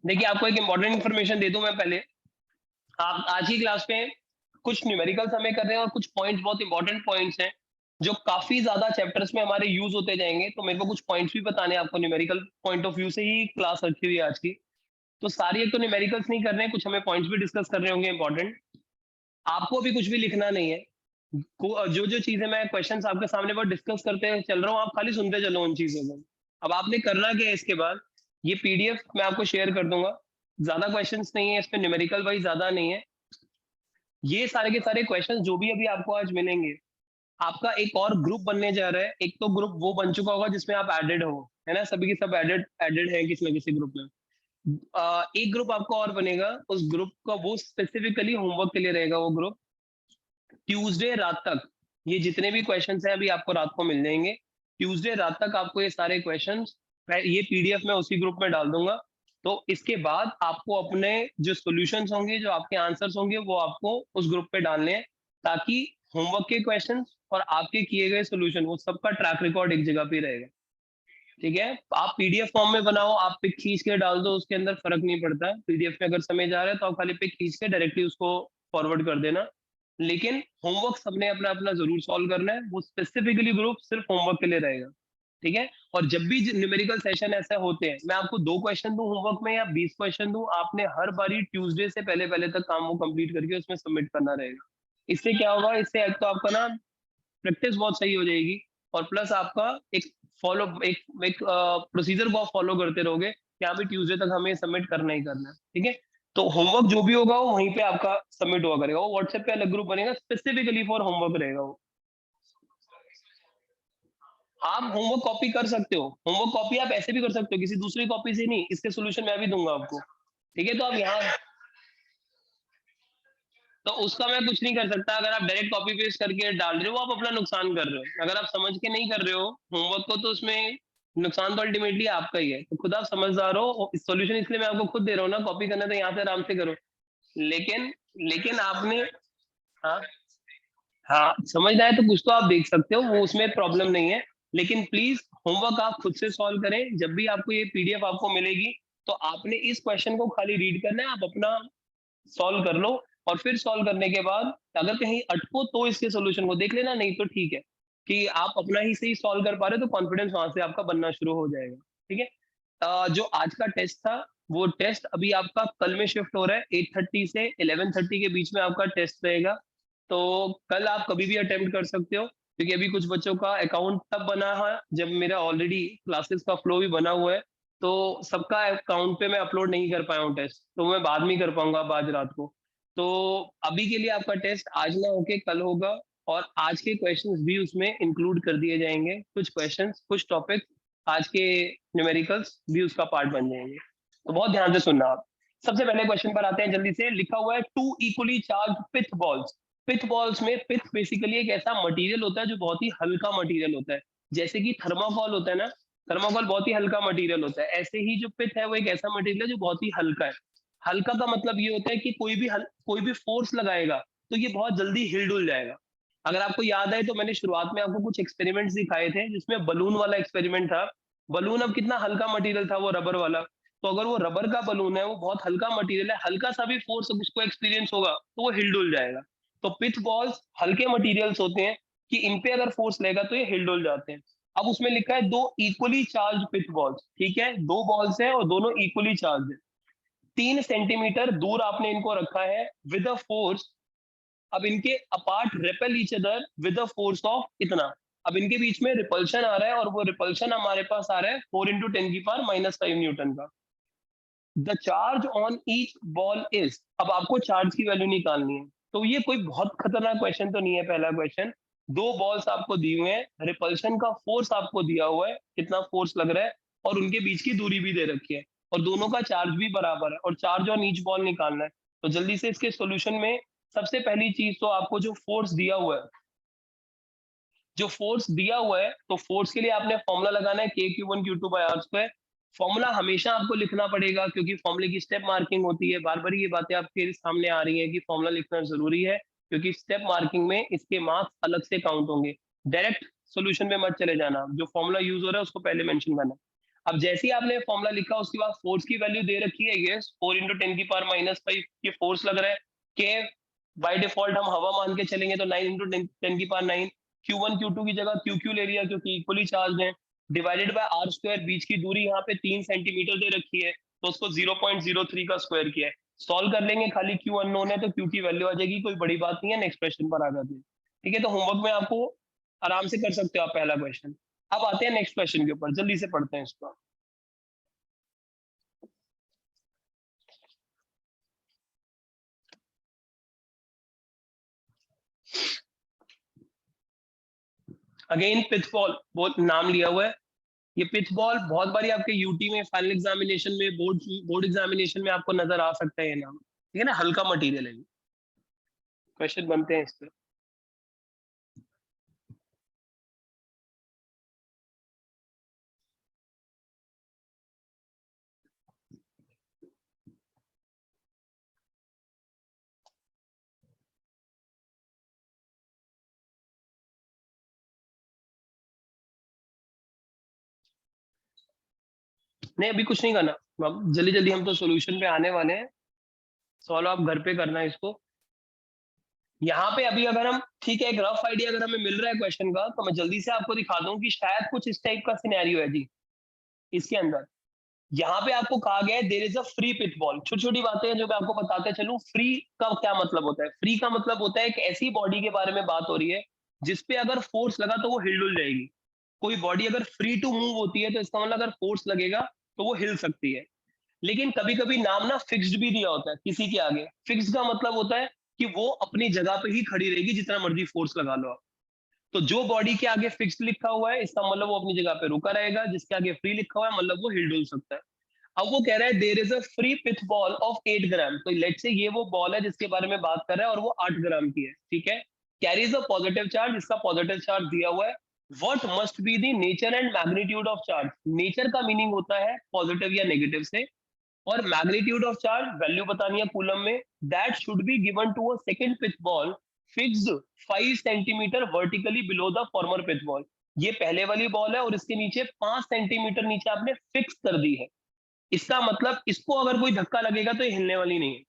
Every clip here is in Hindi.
देखिए आपको एक इंपॉर्टेंट इन्फॉर्मेशन दे दूं मैं पहले। आप आज की क्लास में कुछ न्यूमेरिकल्स हमें कर रहे हैं और कुछ पॉइंट्स, बहुत इंपॉर्टेंट पॉइंट्स हैं जो काफी ज्यादा चैप्टर्स में हमारे यूज होते जाएंगे। तो मेरे को कुछ पॉइंट्स भी बताने हैं आपको, न्यूमेरिकल पॉइंट ऑफ व्यू से ही क्लास रखी हुई है आज की। तो सारी एक तो न्यूमेरिकल्स नहीं कर रहे हैं, कुछ हमें पॉइंट्स भी डिस्कस कर रहे होंगे इंपॉर्टेंट। आपको भी कुछ भी लिखना नहीं है। जो जो चीजें मैं क्वेश्चंस आपके सामने पर डिस्कस करते चल रहा हूँ, आप खाली सुनते चलो उन चीजों को। अब आपने करना क्या है इसके बाद, ये पीडीएफ मैं आपको शेयर कर दूंगा। ज्यादा क्वेश्चंस नहीं है इसमें, न्यूमेरिकल वाइज ज्यादा नहीं है। ये सारे के सारे क्वेश्चंस जो भी अभी आपको आज मिलेंगे, आपका एक और ग्रुप बनने जा रहा है। एक तो ग्रुप वो बन चुका होगा जिसमें आप एडेड हो, है ना, सभी के सब एडेड एडेड है किसी ना किसी ग्रुप में। एक ग्रुप आपका और बनेगा, उस ग्रुप का वो स्पेसिफिकली होमवर्क के लिए रहेगा वो ग्रुप। ट्यूसडे रात तक ये जितने भी क्वेश्चंस हैं अभी आपको रात को मिल जाएंगे। ट्यूसडे रात तक आपको ये सारे क्वेश्चंस ये पीडीएफ में उसी ग्रुप में डाल दूंगा। तो इसके बाद आपको अपने जो सॉल्यूशंस होंगे, जो आपके आंसर्स होंगे, वो आपको उस ग्रुप पे डालने हैं, ताकि होमवर्क के क्वेश्चंस और आपके किए गए सॉल्यूशन, वो सबका ट्रैक रिकॉर्ड एक जगह पे रहेगा। ठीक है, आप पीडीएफ फॉर्म में बनाओ, आप पिक खींच के डाल दो, उसके अंदर फर्क नहीं पड़ता। पीडीएफ में अगर समय जा रहा है तो आप खाली पिक खींच के डायरेक्टली उसको फॉरवर्ड कर देना। लेकिन होमवर्क सबने अपना अपना जरूर सॉल्व करना है, वो स्पेसिफिकली ग्रुप सिर्फ होमवर्क के लिए रहेगा। ठीक है, और जब भी न्यूमेरिकल सेशन ऐसे होते हैं, मैं आपको 2 क्वेश्चन दूं होमवर्क में या 20 क्वेश्चन दूं, आपने हर बारी ट्यूसडे से पहले पहले तक काम वो कंप्लीट करके उसमें सबमिट करना रहेगा। इससे क्या होगा, इससे एक तो आपका ना प्रैक्टिस बहुत सही हो जाएगी, और प्लस आपका एक फॉलो एक प्रोसीजर को आप फॉलो करते रहोगे कि हाँ भाई ट्यूसडे तक हमें सबमिट करना ही करना है। ठीक है, तो होमवर्क जो भी होगा वो वहीं पे आपका सबमिट हुआ करेगा, वो व्हाट्सएप पे अलग ग्रुप बनेगा, स्पेसिफिकली फॉर होमवर्क रहेगा वो। आप होमवर्क कॉपी कर सकते हो, होमवर्क कॉपी आप ऐसे भी कर सकते हो, किसी दूसरी कॉपी से नहीं, इसके सोल्यूशन मैं भी दूंगा आपको। ठीक है, तो आप यहाँ, तो उसका मैं कुछ नहीं कर सकता। अगर आप डायरेक्ट कॉपी पेस्ट करके डाल रहे हो, आप अपना नुकसान कर रहे हो। अगर आप समझ के नहीं कर रहे हो होमवर्क को, तो उसमें नुकसान तो अल्टीमेटली आपका ही है। तो खुद आप समझदार हो, सॉल्यूशन इसलिए मैं आपको खुद दे रहा हूँ ना, कॉपी करना तो यहाँ से आराम से करो। लेकिन लेकिन आपने, हाँ, हाँ समझना है तो कुछ तो आप देख सकते हो, वो उसमें प्रॉब्लम नहीं है। लेकिन प्लीज होमवर्क आप खुद से सॉल्व करें। जब भी आपको ये पीडीएफ आपको मिलेगी, तो आपने इस क्वेश्चन को खाली रीड करना है, आप अपना सॉल्व कर लो। और फिर सॉल्व करने के बाद अगर कहीं अटको तो इसके सॉल्यूशन को देख लेना, नहीं तो ठीक है कि आप अपना ही सही सॉल्व कर पा रहे हो, तो कॉन्फिडेंस वहां से आपका बनना शुरू हो जाएगा। ठीक है, जो आज का टेस्ट था, वो टेस्ट अभी आपका कल में शिफ्ट हो रहा है। 8:30 से 11:30 के बीच में आपका टेस्ट रहेगा। तो कल आप कभी भी अटेम्प्ट कर सकते हो, क्योंकि अभी कुछ बच्चों का अकाउंट तब बना है जब मेरा ऑलरेडी क्लासेस का फ्लो भी बना हुआ है। तो सबका अकाउंट पे मैं अपलोड नहीं कर पाया हूँ टेस्ट, तो मैं बाद में ही कर पाऊंगा अब आज रात को। तो अभी के लिए आपका टेस्ट आज ना होके कल होगा, और आज के क्वेश्चंस भी उसमें इंक्लूड कर दिए जाएंगे। कुछ क्वेश्चंस, कुछ टॉपिक आज के न्यूमेरिकल्स भी उसका पार्ट बन जाएंगे। तो बहुत ध्यान से सुनना आप। सबसे पहले क्वेश्चन पर आते हैं जल्दी से। लिखा हुआ है 2 इक्वली चार्ज पिथ बॉल्स। पिथ बॉल्स में, पिथ बेसिकली एक ऐसा मटेरियल होता है जो बहुत ही हल्का मटेरियल होता है। जैसे कि थर्माकोल होता है ना, थर्माकोल बहुत ही हल्का मटेरियल होता है, ऐसे ही जो पिथ है वो एक ऐसा मटेरियल है जो बहुत ही हल्का है। हल्का का मतलब ये होता है कि कोई भी फोर्स लगाएगा तो ये बहुत जल्दी हिल डुल जाएगा। अगर आपको याद है तो मैंने शुरुआत में आपको कुछ एक्सपेरिमेंट्स दिखाए थे, जिसमें बलून वाला एक्सपेरिमेंट था। बलून अब कितना हल्का मटेरियल था, वो रबर वाला। तो अगर वो रबर का बलून है, वो बहुत हल्का मटेरियल है, हल्का सा भी फोर्स उसको एक्सपीरियंस होगा तो वो हिल डुल जाएगा। तो पिथ बॉल्स हल्के मटेरियल्स होते हैं कि इन पे अगर फोर्स लेगा तो ये हिल डुल जाते हैं। अब उसमें लिखा है 2 इक्वली चार्ज पिथ बॉल्स। ठीक है, 2 बॉल्स हैं और दोनों इक्वली चार्ज है। 3 सेंटीमीटर दूर आपने इनको रखा है विद अ फोर्स। अब इनके apart repel each other with a force of इतना। अब इनके बीच में रिपल्शन आ रहा है, और वो रिपल्शन हमारे पास आ रहा है 4 × 10⁻⁵ न्यूटन का। The charge on each ball is, अब आपको चार्ज की वैल्यू निकालनी है। तो ये कोई बहुत खतरनाक क्वेश्चन तो नहीं है। पहला क्वेश्चन, 2 बॉल्स आपको दिए हुए हैं, रिपल्शन का फोर्स आपको दिया हुआ है, कितना फोर्स लग रहा है, और उनके बीच की दूरी भी दे रखी है, और दोनों का चार्ज भी बराबर है, और चार्ज ऑन ईच बॉल निकालना है। तो जल्दी से इसके सॉल्यूशन में सबसे पहली चीज तो आपको जो फोर्स दिया हुआ है, जो फोर्स दिया हुआ है, तो फोर्स के लिए आपने फॉर्मूला लगाना है K∞Q1Q2/r²। फॉर्मूला हमेशा आपको लिखना पड़ेगा, क्योंकि फॉर्मूले की स्टेप मार्किंग होती है। बार बार ये बातें आपके सामने आ रही हैं कि फॉर्मूला लिखना जरूरी है, क्योंकि स्टेप मार्किंग में इसके मार्क्स अलग से काउंट होंगे। डायरेक्ट सॉल्यूशन में मत चले जाना, जो फॉर्मूला यूज हो रहा है उसको पहले मेंशन करना। अब जैसे ही आपने फॉर्मूला लिखा उसके बाद फोर्स की वैल्यू दे रखी है, ये 4 इंटू 10⁻⁵ ये फोर्स लग रहा है। के बाय डिफॉल्ट हम हवा मान के चलेंगे तो 9 इंटू 10⁻⁹ Q1 Q2 की जगह QQ ले लिया क्योंकि इक्वली चार्ज है, डिवाइडेड बाय आर स्क्वायर, बीच की दूरी यहाँ पे 3 सेंटीमीटर दे रखी है तो उसको 0.03 का स्क्वायर किया है। सॉल्व कर लेंगे, खाली Q अननोन है तो Q की वैल्यू आ जाएगी, कोई बड़ी बात नहीं है, नेक्स्ट क्वेश्चन पर आ जाते हैं। ठीक है, तो होमवर्क में आपको आराम से कर सकते हो आप पहला क्वेश्चन। अब आते हैं नेक्स्ट क्वेश्चन के ऊपर, जल्दी से पढ़ते हैं इसको। अगेन पिथबॉल, बहुत नाम लिया हुआ है। ये पिथबॉल बहुत बारी आपके यूटी में फाइनल एग्जामिनेशन में बोर्ड एग्जामिनेशन में आपको नजर आ सकता है ये नाम। ठीक है ना, हल्का मटेरियल है। क्वेश्चन बनते हैं इस पे। नहीं अभी कुछ नहीं करना, जल्दी जल्दी हम तो सोल्यूशन पे आने वाले हैं। सॉल्व आप घर पे करना है इसको। यहाँ पे अभी अगर हम, ठीक है, एक रफ आइडिया अगर हमें मिल रहा है क्वेश्चन का तो मैं जल्दी से आपको दिखा दूं कि शायद कुछ इस टाइप का सिनेरियो है जी। इसके अंदर यहाँ पे आपको कहा गया है there is a free pith ball. छोटी छोटी बातें हैं जो मैं आपको बताते चलूं। फ्री का क्या मतलब होता है? फ्री का मतलब होता है एक ऐसी बॉडी के बारे में बात हो रही है जिसपे अगर फोर्स लगा तो वो हिलडुल जाएगी। कोई बॉडी अगर फ्री टू मूव होती है तो इसका मतलब अगर फोर्स लगेगा तो वो हिल सकती है। लेकिन कभी कभी नाम ना फिक्स्ड भी दिया होता है किसी के आगे। फिक्स का मतलब होता है कि वो अपनी जगह पे ही खड़ी रहेगी जितना मर्जी फोर्स लगा लो आप। तो जो बॉडी के आगे फिक्स्ड लिखा हुआ है इसका मतलब वो अपनी जगह पे रुका रहेगा, जिसके आगे फ्री लिखा हुआ है मतलब वो हिलडुल सकता है। अब वो कह रहा है there is a free pith ball of 8 gram. तो लेट से ये वो बॉल है जिसके बारे में बात कर रहा है और वो 8 ग्राम की है। ठीक है, कैरीज अ पॉजिटिव चार्ज, इसका पॉजिटिव चार्ज दिया हुआ है। What must be the nature and magnitude of charge. Nature का मीनिंग होता है पॉजिटिव या नेगेटिव से, और मैग्नीट्यूड ऑफ चार्ज वैल्यू बतानी है कूलम में। That should be given to a second pith ball fixed 5 centimetre vertically below the former pith ball. ये पहले वाली बॉल है और इसके नीचे 5 सेंटीमीटर नीचे आपने फिक्स कर दी है। इसका मतलब इसको अगर कोई धक्का लगेगा तो ये हिलने वाली नहीं है।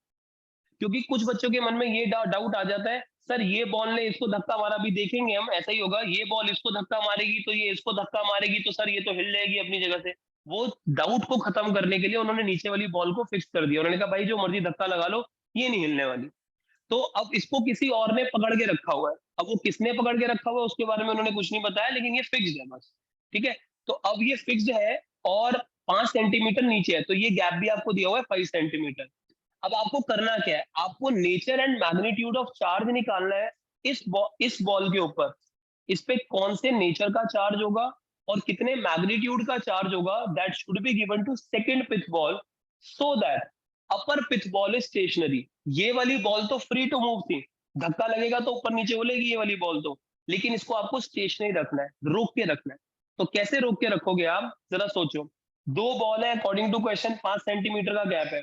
क्योंकि कुछ बच्चों के मन में ये डाउट आ जाता है, सर ये बॉल ने इसको धक्का मारा, भी देखेंगे हम ऐसा ही होगा, ये बॉल इसको धक्का मारेगी तो ये इसको धक्का मारेगी तो सर ये तो हिल जाएगी अपनी जगह से। वो डाउट को खत्म करने के लिए उन्होंने नीचे वाली बॉल को फिक्स कर दिया। उन्होंने कहा भाई जो मर्जी धक्का लगा लो, ये नहीं हिलने वाली। तो अब इसको किसी और ने पकड़ के रखा हुआ है। अब वो किसने पकड़ के रखा हुआ है उसके बारे में उन्होंने कुछ नहीं बताया, लेकिन ये फिक्स्ड है बस। ठीक है, तो अब ये फिक्स्ड है और 5 सेंटीमीटर नीचे है, तो ये गैप भी आपको दिया हुआ है 5 सेंटीमीटर। अब आपको करना क्या है, आपको nature and magnitude of charge निकालना है। इस बॉल के ऊपर इस पे कौन से नेचर का चार्ज होगा और कितने मैग्नीट्यूड का चार्ज होगा, that should be given to second pitch ball so that upper pitch ball is stationary. ये वाली बॉल तो फ्री टू मूव थी, धक्का लगेगा तो ऊपर नीचे बोलेगी ये वाली बॉल तो, लेकिन इसको आपको स्टेशनरी रखना है, रोक के रखना है। तो कैसे रोक के रखोगे आप, जरा सोचो। दो बॉल है, अकॉर्डिंग टू क्वेश्चन 5 सेंटीमीटर का गैप है।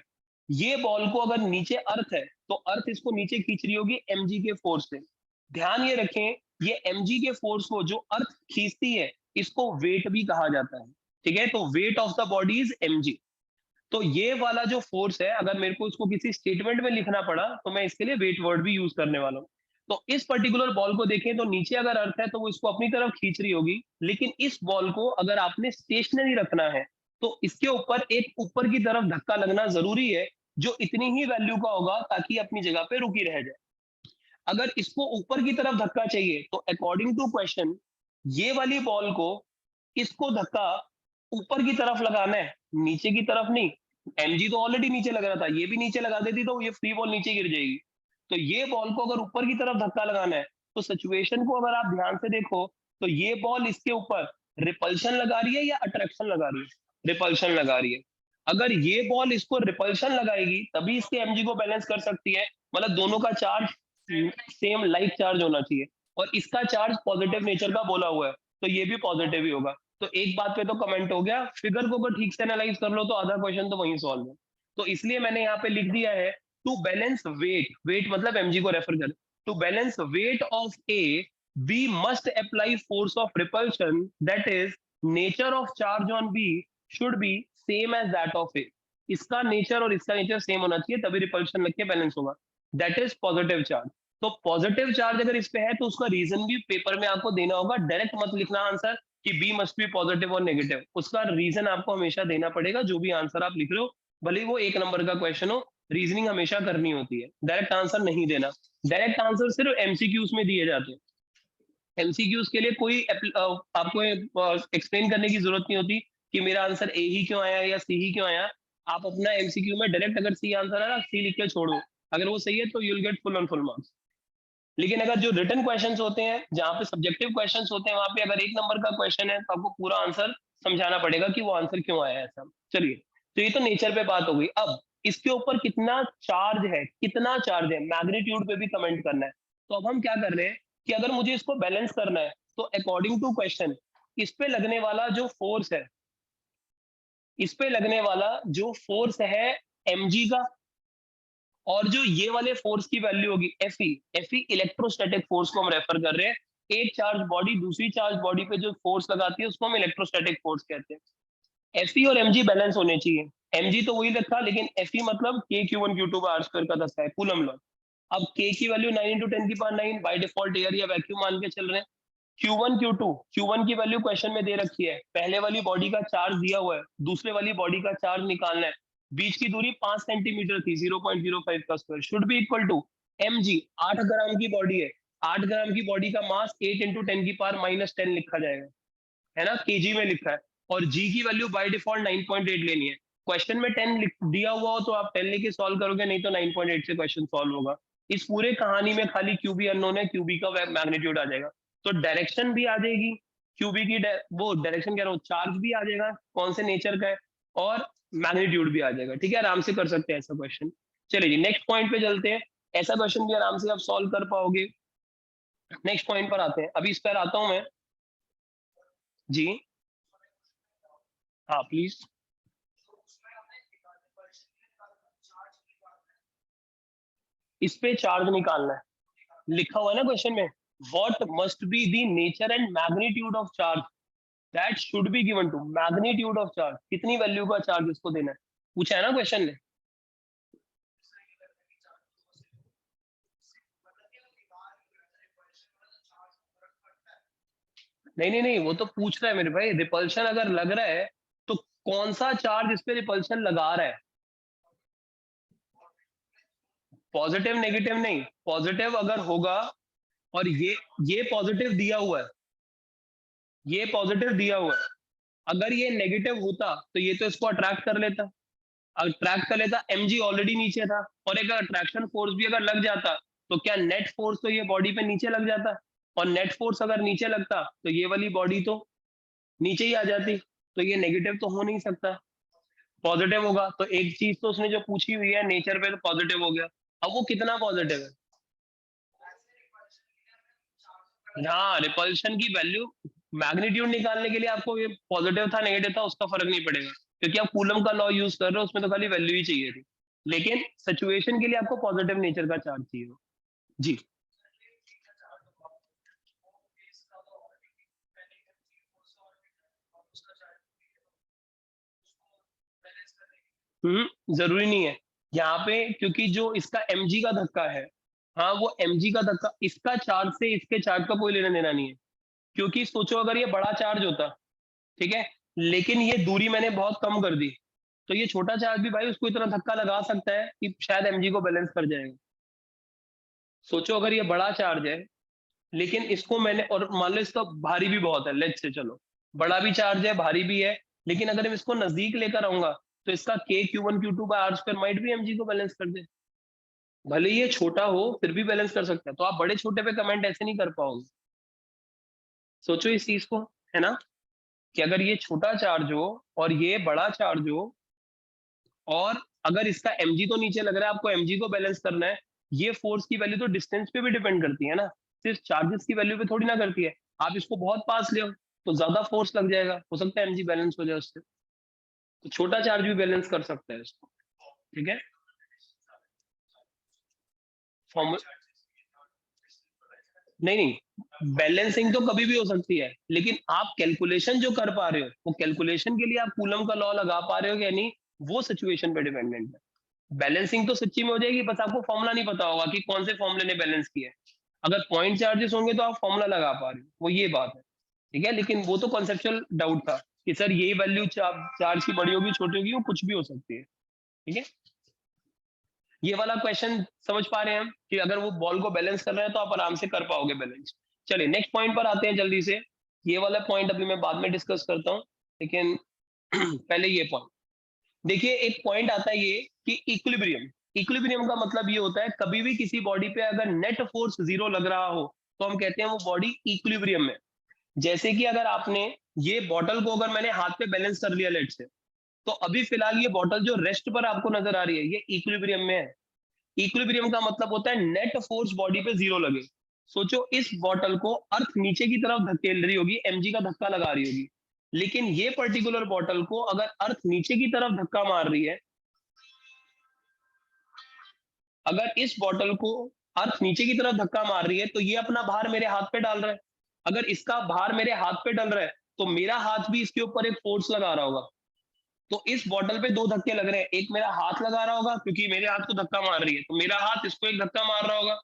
ये बॉल को अगर नीचे अर्थ है तो अर्थ इसको नीचे खींच रही होगी mg के फोर्स से। ध्यान ये रखें, ये mg के फोर्स को जो अर्थ खींचती है इसको वेट भी कहा जाता है। ठीक है, तो weight of the body is mg। तो ये वाला जो फोर्स है, अगर मेरे को इसको किसी स्टेटमेंट में लिखना पड़ा तो मैं इसके लिए वेट वर्ड भी यूज करने वाला हूँ। तो इस पर्टिकुलर बॉल को देखें तो नीचे अगर अर्थ है तो वो इसको अपनी तरफ खींच रही होगी, लेकिन इस बॉल को अगर आपने स्टेशनरी रखना है तो इसके ऊपर एक ऊपर की तरफ धक्का लगना जरूरी है, जो इतनी ही वैल्यू का होगा ताकि अपनी जगह पे रुकी रह जाए। अगर इसको ऊपर की तरफ धक्का चाहिए तो अकॉर्डिंग टू क्वेश्चन ये वाली बॉल को, इसको धक्का ऊपर की तरफ लगाना है, नीचे की तरफ नहीं। mg तो ऑलरेडी नीचे लग रहा था, ये भी नीचे लगा देती तो ये फ्री बॉल नीचे गिर जाएगी। तो ये बॉल को अगर ऊपर की तरफ धक्का लगाना है तो सिचुएशन को अगर आप ध्यान से देखो तो ये बॉल इसके ऊपर रिपल्शन लगा रही है या अट्रैक्शन लगा रही है? रिपल्शन लगा रही है। अगर ये बॉल इसको रिपल्शन लगाएगी तभी इसके mg को बैलेंस कर सकती है, मतलब दोनों का चार्ज सेम लाइक चार्ज होना चाहिए। और इसका चार्ज पॉजिटिव नेचर का बोला हुआ है तो ये भी पॉजिटिव ही होगा। तो एक बात पे तो कमेंट हो गया, फिगर को अगर ठीक से एनालाइज कर लो तो आधा क्वेश्चन तो वहीं सॉल्व है। तो इसलिए मैंने यहाँ पे लिख दिया है टू बैलेंस वेट, वेट मतलब mg को रेफर कर, to balance weight of a we must apply force of repulsion, that is nature of charge on b should be same as that of a. इसका नेचर और इसका नेचर सेम होना चाहिए, तभी रिपल्शन लग के बैलेंस होगा। That is positive charge. तो पॉजिटिव चार्ज अगर इस पे है तो उसका रीजन भी पेपर में आपको देना होगा। डायरेक्ट मत लिखना आंसर कि बी मस्ट बी पॉजिटिव और नेगेटिव, उसका रीजन आपको हमेशा देना पड़ेगा। जो भी आंसर आप लिख रहे हो, भले ही वो 1 नंबर का क्वेश्चन हो, रीजनिंग हमेशा करनी होती है, डायरेक्ट आंसर नहीं देना। डायरेक्ट आंसर सिर्फ एमसीक्यूज में दिए जाते हैं। एमसीक्यूज के लिए कोई आपको एक्सप्लेन करने की जरूरत नहीं होती कि मेरा आंसर ए ही क्यों आया या सी ही क्यों आया। आप अपना एमसीक्यू में डायरेक्ट अगर सी आंसर है ना, सी लिख के छोड़ो, अगर वो सही है तो you will get full on full marks. लेकिन अगर जो रिटन क्वेश्चंस होते हैं, जहाँ पे सब्जेक्टिव क्वेश्चंस होते हैं, वहां पे अगर 1 नंबर का क्वेश्चन है तो आपको पूरा आंसर समझाना पड़ेगा कि वो आंसर क्यों आया है ऐसा। चलिए, तो ये तो नेचर पे बात हो गई। अब इसके ऊपर कितना चार्ज है, कितना चार्ज है, मैग्नीट्यूड पे भी कमेंट करना है। तो अब हम क्या कर रहे हैं कि अगर मुझे इसको बैलेंस करना है तो अकॉर्डिंग टू क्वेश्चन, इस पे लगने वाला जो फोर्स है, इस पे लगने वाला जो फोर्स है mg का, और जो ये वाले फोर्स की वैल्यू होगी एफ ई इलेक्ट्रोस्टैटिक फोर्स को हम रेफर कर रहे हैं। एक चार्ज बॉडी दूसरी चार्ज बॉडी पे जो फोर्स लगाती है उसको हम इलेक्ट्रोस्टैटिक फोर्स कहते हैं। एफ ई और एमजी बैलेंस होने चाहिए। एमजी तो वही रखा, लेकिन एफ ई मतलब K Q one Q two R square का दस्ता है, कूलम लॉ। अब के की वैल्यू 9 × 10⁹ बाई डिफॉल्ट एयर या वैक्यूम मान के चल रहे हैं। क्यू वन की वैल्यू क्वेश्चन में दे रखी है, पहले वाली बॉडी का चार्ज दिया हुआ है, दूसरे वाली बॉडी का चार्ज निकालना है। बीच की दूरी 5 सेंटीमीटर थी, 0.05 का square should be equal to M G. 8 gram की बॉडी है, 8 ग्राम की बॉडी का मास 8 × 10⁻⁻10 लिखा जाएगा, है ना, केजी में लिखा है। और जी की वैल्यू बाय डिफॉल्ट 9.8 लेनी है। क्वेश्चन में 10 दिया हुआ हो तो आप 10 लेके सॉल्व करोगे, नहीं तो 9.8 से क्वेश्चन सॉल्व होगा। इस पूरे कहानी में खाली क्यूबी अननोन है, क्यूबी का मैग्नीट्यूड आ जाएगा। तो डायरेक्शन भी आ जाएगी, क्यूबी की वो डायरेक्शन कह रहा हूँ, चार्ज भी आ जाएगा कौन से नेचर का है, और मैग्नीट्यूड भी आ जाएगा। ठीक है, आराम से कर सकते हैं ऐसा क्वेश्चन। चलिए जी, नेक्स्ट पॉइंट पे चलते हैं। ऐसा क्वेश्चन भी आराम से आप सॉल्व कर पाओगे। नेक्स्ट पॉइंट पर आते हैं, अभी इस पर आता हूं मैं जी। हाँ प्लीज। इस पे चार्ज निकालना है, लिखा हुआ है ना क्वेश्चन में, what must be the nature and magnitude of charge that should be given to. Magnitude of charge, कितनी वैल्यू का चार्ज इसको देना है, पूछा है ना क्वेश्चन ने। नहीं नहीं नहीं, वो तो पूछ रहा है मेरे भाई, रिपल्शन अगर लग रहा है तो कौन सा चार्ज इस पे रिपल्शन लगा रहा है। पॉजिटिव नेगेटिव नहीं, पॉजिटिव अगर होगा और ये पॉजिटिव दिया हुआ है, ये पॉजिटिव दिया हुआ है, अगर ये नेगेटिव होता तो ये तो इसको अट्रैक्ट कर लेता, अट्रैक्ट कर लेता, mg ऑलरेडी नीचे था, और एक अट्रैक्शन फोर्स भी अगर लग जाता तो क्या नेट फोर्स तो ये बॉडी पे नीचे लग जाता, और नेट फोर्स अगर नीचे लगता तो ये वाली बॉडी तो नीचे ही आ जाती। तो ये नेगेटिव तो हो नहीं सकता, पॉजिटिव होगा। तो एक चीज तो उसने जो पूछी हुई है नेचर पे, तो पॉजिटिव हो गया। अब वो कितना पॉजिटिव है। हाँ, रिपल्शन की वैल्यू, मैग्नीट्यूड निकालने के लिए आपको ये पॉजिटिव था नेगेटिव था उसका फर्क नहीं पड़ेगा, क्योंकि आप कूलम का लॉ यूज कर रहे हो, उसमें तो खाली वैल्यू ही चाहिए थी। लेकिन सिचुएशन के लिए आपको पॉजिटिव नेचर का चार्ज चाहिए जी। जरूरी नहीं है यहाँ पे, क्योंकि जो इसका mg का धक्का है, हाँ वो mg का धक्का, इसका चार्ज से इसके चार्ज का कोई लेना देना नहीं है। क्योंकि सोचो अगर ये बड़ा चार्ज होता, ठीक है, लेकिन ये दूरी मैंने बहुत कम कर दी, तो ये छोटा चार्ज भी भाई उसको इतना धक्का लगा सकता है कि शायद mg को बैलेंस कर जाएगा। सोचो अगर ये बड़ा चार्ज है, लेकिन इसको मैंने, और मान लो इसका भारी भी बहुत है, लेट्स से चलो बड़ा भी चार्ज है भारी भी है, लेकिन अगर मैं इसको नजदीक लेकर आऊंगा तो इसका K Q one Q two by R square might भी mg को बैलेंस कर दे। भले ये छोटा हो फिर भी बैलेंस कर सकता है। तो आप बड़े छोटे पे कमेंट ऐसे नहीं कर पाओगे। सोचो इस चीज को, है ना, कि अगर ये छोटा चार्ज हो और ये बड़ा चार्ज हो, और अगर इसका mg तो नीचे लग रहा है, आपको mg को बैलेंस करना है, ये फोर्स की वैल्यू तो डिस्टेंस पे भी डिपेंड करती है ना, सिर्फ चार्जेस की वैल्यू पे थोड़ी ना करती है। आप इसको बहुत पास ले आओ तो ज्यादा फोर्स लग जाएगा, हो सकता है mg बैलेंस हो जाए उससे। तो छोटा चार्ज भी बैलेंस कर सकता है इसको। ठीक है, फॉर्मूला नहीं नहीं, बैलेंसिंग तो कभी भी हो सकती है, लेकिन आप कैलकुलेशन जो कर पा रहे हो, वो कैलकुलेशन के लिए आप कूलम का लॉ लगा पा रहे हो या नहीं, वो सिचुएशन पे डिपेंडेंट है। बैलेंसिंग तो सच्ची में हो जाएगी, बस आपको फॉर्मूला नहीं पता होगा कि कौन से फॉर्मूले ने बैलेंस किया है। अगर पॉइंट चार्जेस होंगे तो आप फॉर्मूला लगा पा रहे हो, वो ये बात है। ठीक है, लेकिन वो तो कॉन्सेप्चुअल डाउट था कि सर यही वैल्यू चार्ज की बड़ी होगी छोटी होगी, वो कुछ भी हो सकती है। ठीक है, ये वाला क्वेश्चन समझ पा रहे हैं हम कि अगर वो बॉल को बैलेंस कर रहे हैं तो आप आराम से कर पाओगे बैलेंस। चलिए नेक्स्ट पॉइंट पर आते हैं जल्दी से। ये वाला पॉइंट अभी मैं बाद में डिस्कस करता हूँ, लेकिन पहले ये पॉइंट देखिए। एक पॉइंट आता है ये कि इक्विलिब्रियम। इक्विलिब्रियम का मतलब ये होता है कभी भी किसी बॉडी पे अगर नेट फोर्स जीरो लग रहा हो तो हम कहते हैं वो बॉडी इक्विलिब्रियम में। जैसे कि अगर आपने ये बॉटल को अगर मैंने हाथ पे बैलेंस कर लिया लेट से, तो अभी फिलहाल ये बॉटल जो रेस्ट पर आपको नजर आ रही है ये इक्विलिब्रियम में है। इक्विलिब्रियम का मतलब होता है नेट फोर्स बॉडी पे जीरो लगे। सोचो इस बॉटल को अर्थ नीचे की तरफ धकेल रही होगी, एमजी का धक्का लगा रही होगी, लेकिन ये पर्टिकुलर बॉटल को अगर अर्थ नीचे की तरफ धक्का मार रही है, अगर इस बॉटल को अर्थ नीचे की तरफ धक्का मार रही है तो ये अपना भार मेरे हाथ पे डाल रहा है। अगर इसका भार मेरे हाथ पे डल रहा है तो मेरा हाथ भी इसके ऊपर एक फोर्स लगा रहा होगा। तो इस बॉटल पे दो धक्के लग रहे हैं, एक मेरा हाथ लगा रहा होगा क्योंकि मेरे हाथ को धक्का मार रही है, तो मेरा हाथ इसको एक धक्का मार रहा होगा,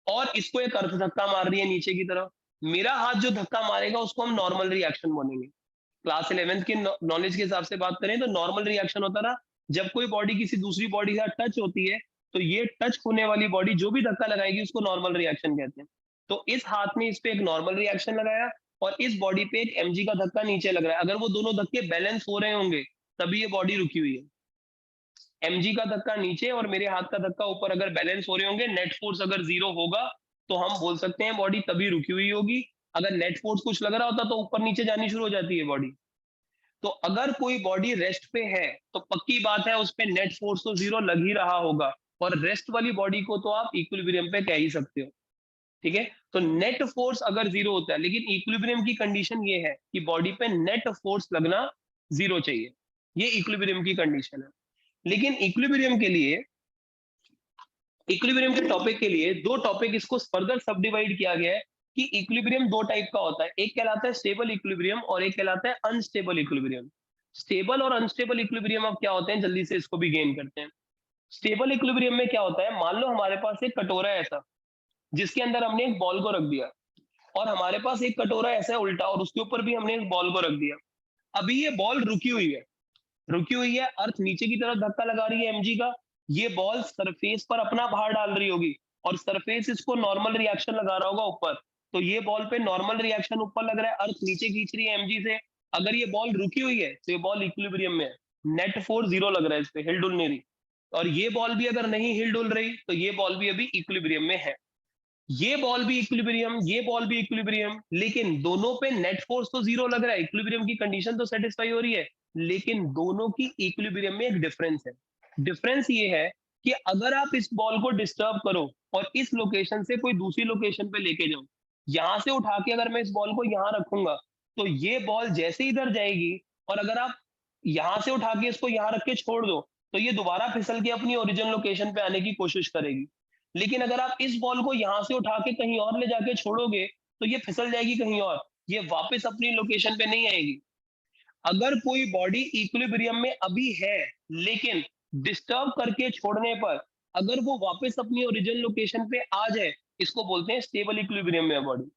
और इसको एक अर्थ धक्का मार रही है नीचे की तरफ। मेरा हाथ जो धक्का मारेगा उसको हम नॉर्मल रिएक्शन बोलेंगे। क्लास 11th की नॉलेज के हिसाब से बात करें तो नॉर्मल रिएक्शन होता ना, जब कोई बॉडी किसी दूसरी बॉडी के साथ टच होती है तो ये टच होने वाली बॉडी जो भी धक्का लगाएगी उसको नॉर्मल रिएक्शन कहते हैं। तो इस हाथ ने इस पे एक नॉर्मल रिएक्शन लगाया और इस बॉडी पे एक एमजी का धक्का नीचे लग रहा है। अगर वो दोनों धक्के बैलेंस हो रहे होंगे तभी ये बॉडी रुकी हुई है। एमजी का धक्का नीचे और मेरे हाथ का धक्का ऊपर अगर बैलेंस हो रहे होंगे, नेट फोर्स अगर जीरो होगा तो हम बोल सकते हैं बॉडी तभी रुकी हुई होगी। अगर नेट फोर्स कुछ लग रहा होता तो ऊपर नीचे जानी शुरू हो जाती है बॉडी। तो अगर कोई बॉडी रेस्ट पे है तो पक्की बात है उस पे नेट फोर्स तो जीरो लग ही रहा होगा, और रेस्ट वाली बॉडी को तो आप इक्विलिब्रियम पे कह ही सकते हो। ठीक है, तो नेट फोर्स अगर जीरो होता है, लेकिन इक्विलिब्रियम की कंडीशन ये है कि बॉडी पे नेट फोर्स लगना जीरो चाहिए। ये इक्विलिब्रियम की कंडीशन है। लेकिन इक्विलिब्रियम के लिए, इक्विलिब्रियम के टॉपिक के लिए दो टॉपिक इसको फर्दर सब डिवाइड किया गया है कि इक्विलिब्रियम दो टाइप का होता है, एक कहलाता है स्टेबल इक्विलिब्रियम और एक कहलाता है अनस्टेबल इक्विलिब्रियम। स्टेबल और अनस्टेबल इक्विलिब्रियम अब क्या होते हैं, जल्दी से इसको भी गेन करते हैं। स्टेबल इक्विलिब्रियम में क्या होता है, मान लो हमारे पास एक कटोरा है ऐसा जिसके अंदर हमने एक बॉल को रख दिया, और हमारे पास एक कटोरा ऐसा है उल्टा और उसके ऊपर भी हमने एक बॉल को रख दिया। अभी ये बॉल रुकी हुई है, रुकी हुई है, अर्थ नीचे की तरफ धक्का लगा रही है एमजी का, ये बॉल सरफेस पर अपना भार डाल रही होगी और सरफेस इसको नॉर्मल रिएक्शन लगा रहा होगा ऊपर। तो ये बॉल पे नॉर्मल रिएक्शन ऊपर लग रहा है, अर्थ नीचे खींच रही है एमजी से। अगर ये बॉल रुकी हुई है तो ये बॉल इक्विलिब्रियम में है, नेट फोर्स जीरो लग रहा है, इस पे हिल डुल नहीं रही। और ये बॉल भी अगर नहीं हिल डुल रही तो ये बॉल भी अभी इक्विलिब्रियम में है। ये बॉल भी इक्विलिब्रियम, ये बॉल भी इक्विलिब्रियम, लेकिन दोनों पे नेट फोर्स तो जीरो लग रहा है, इक्विलिब्रियम की कंडीशन तो सेटिस्फाई हो रही है, लेकिन दोनों की इक्विलिब्रियम में एक डिफरेंस है। डिफरेंस ये है कि अगर आप इस बॉल को डिस्टर्ब करो और इस लोकेशन से कोई दूसरी लोकेशन पे लेके जाओ, यहां से उठा के अगर मैं इस बॉल को यहां रखूंगा तो ये बॉल जैसे इधर जाएगी, और अगर आप यहां से उठा के इसको यहां रख के छोड़ दो तो ये दोबारा फिसल के अपनी ओरिजिनल लोकेशन पे आने की कोशिश करेगी। लेकिन अगर आप इस बॉल को यहां से उठा के कहीं और ले जाके छोड़ोगे तो ये फिसल जाएगी कहीं और, ये वापस अपनी लोकेशन पे नहीं आएगी। अगर कोई बॉडी इक्विलिब्रियम में अभी है लेकिन डिस्टर्ब करके छोड़ने पर अगर वो वापस अपनी ओरिजिनल लोकेशन पे आ जाए, इसको बोलते हैं स्टेबल इक्विलिब्रियम में बॉडी।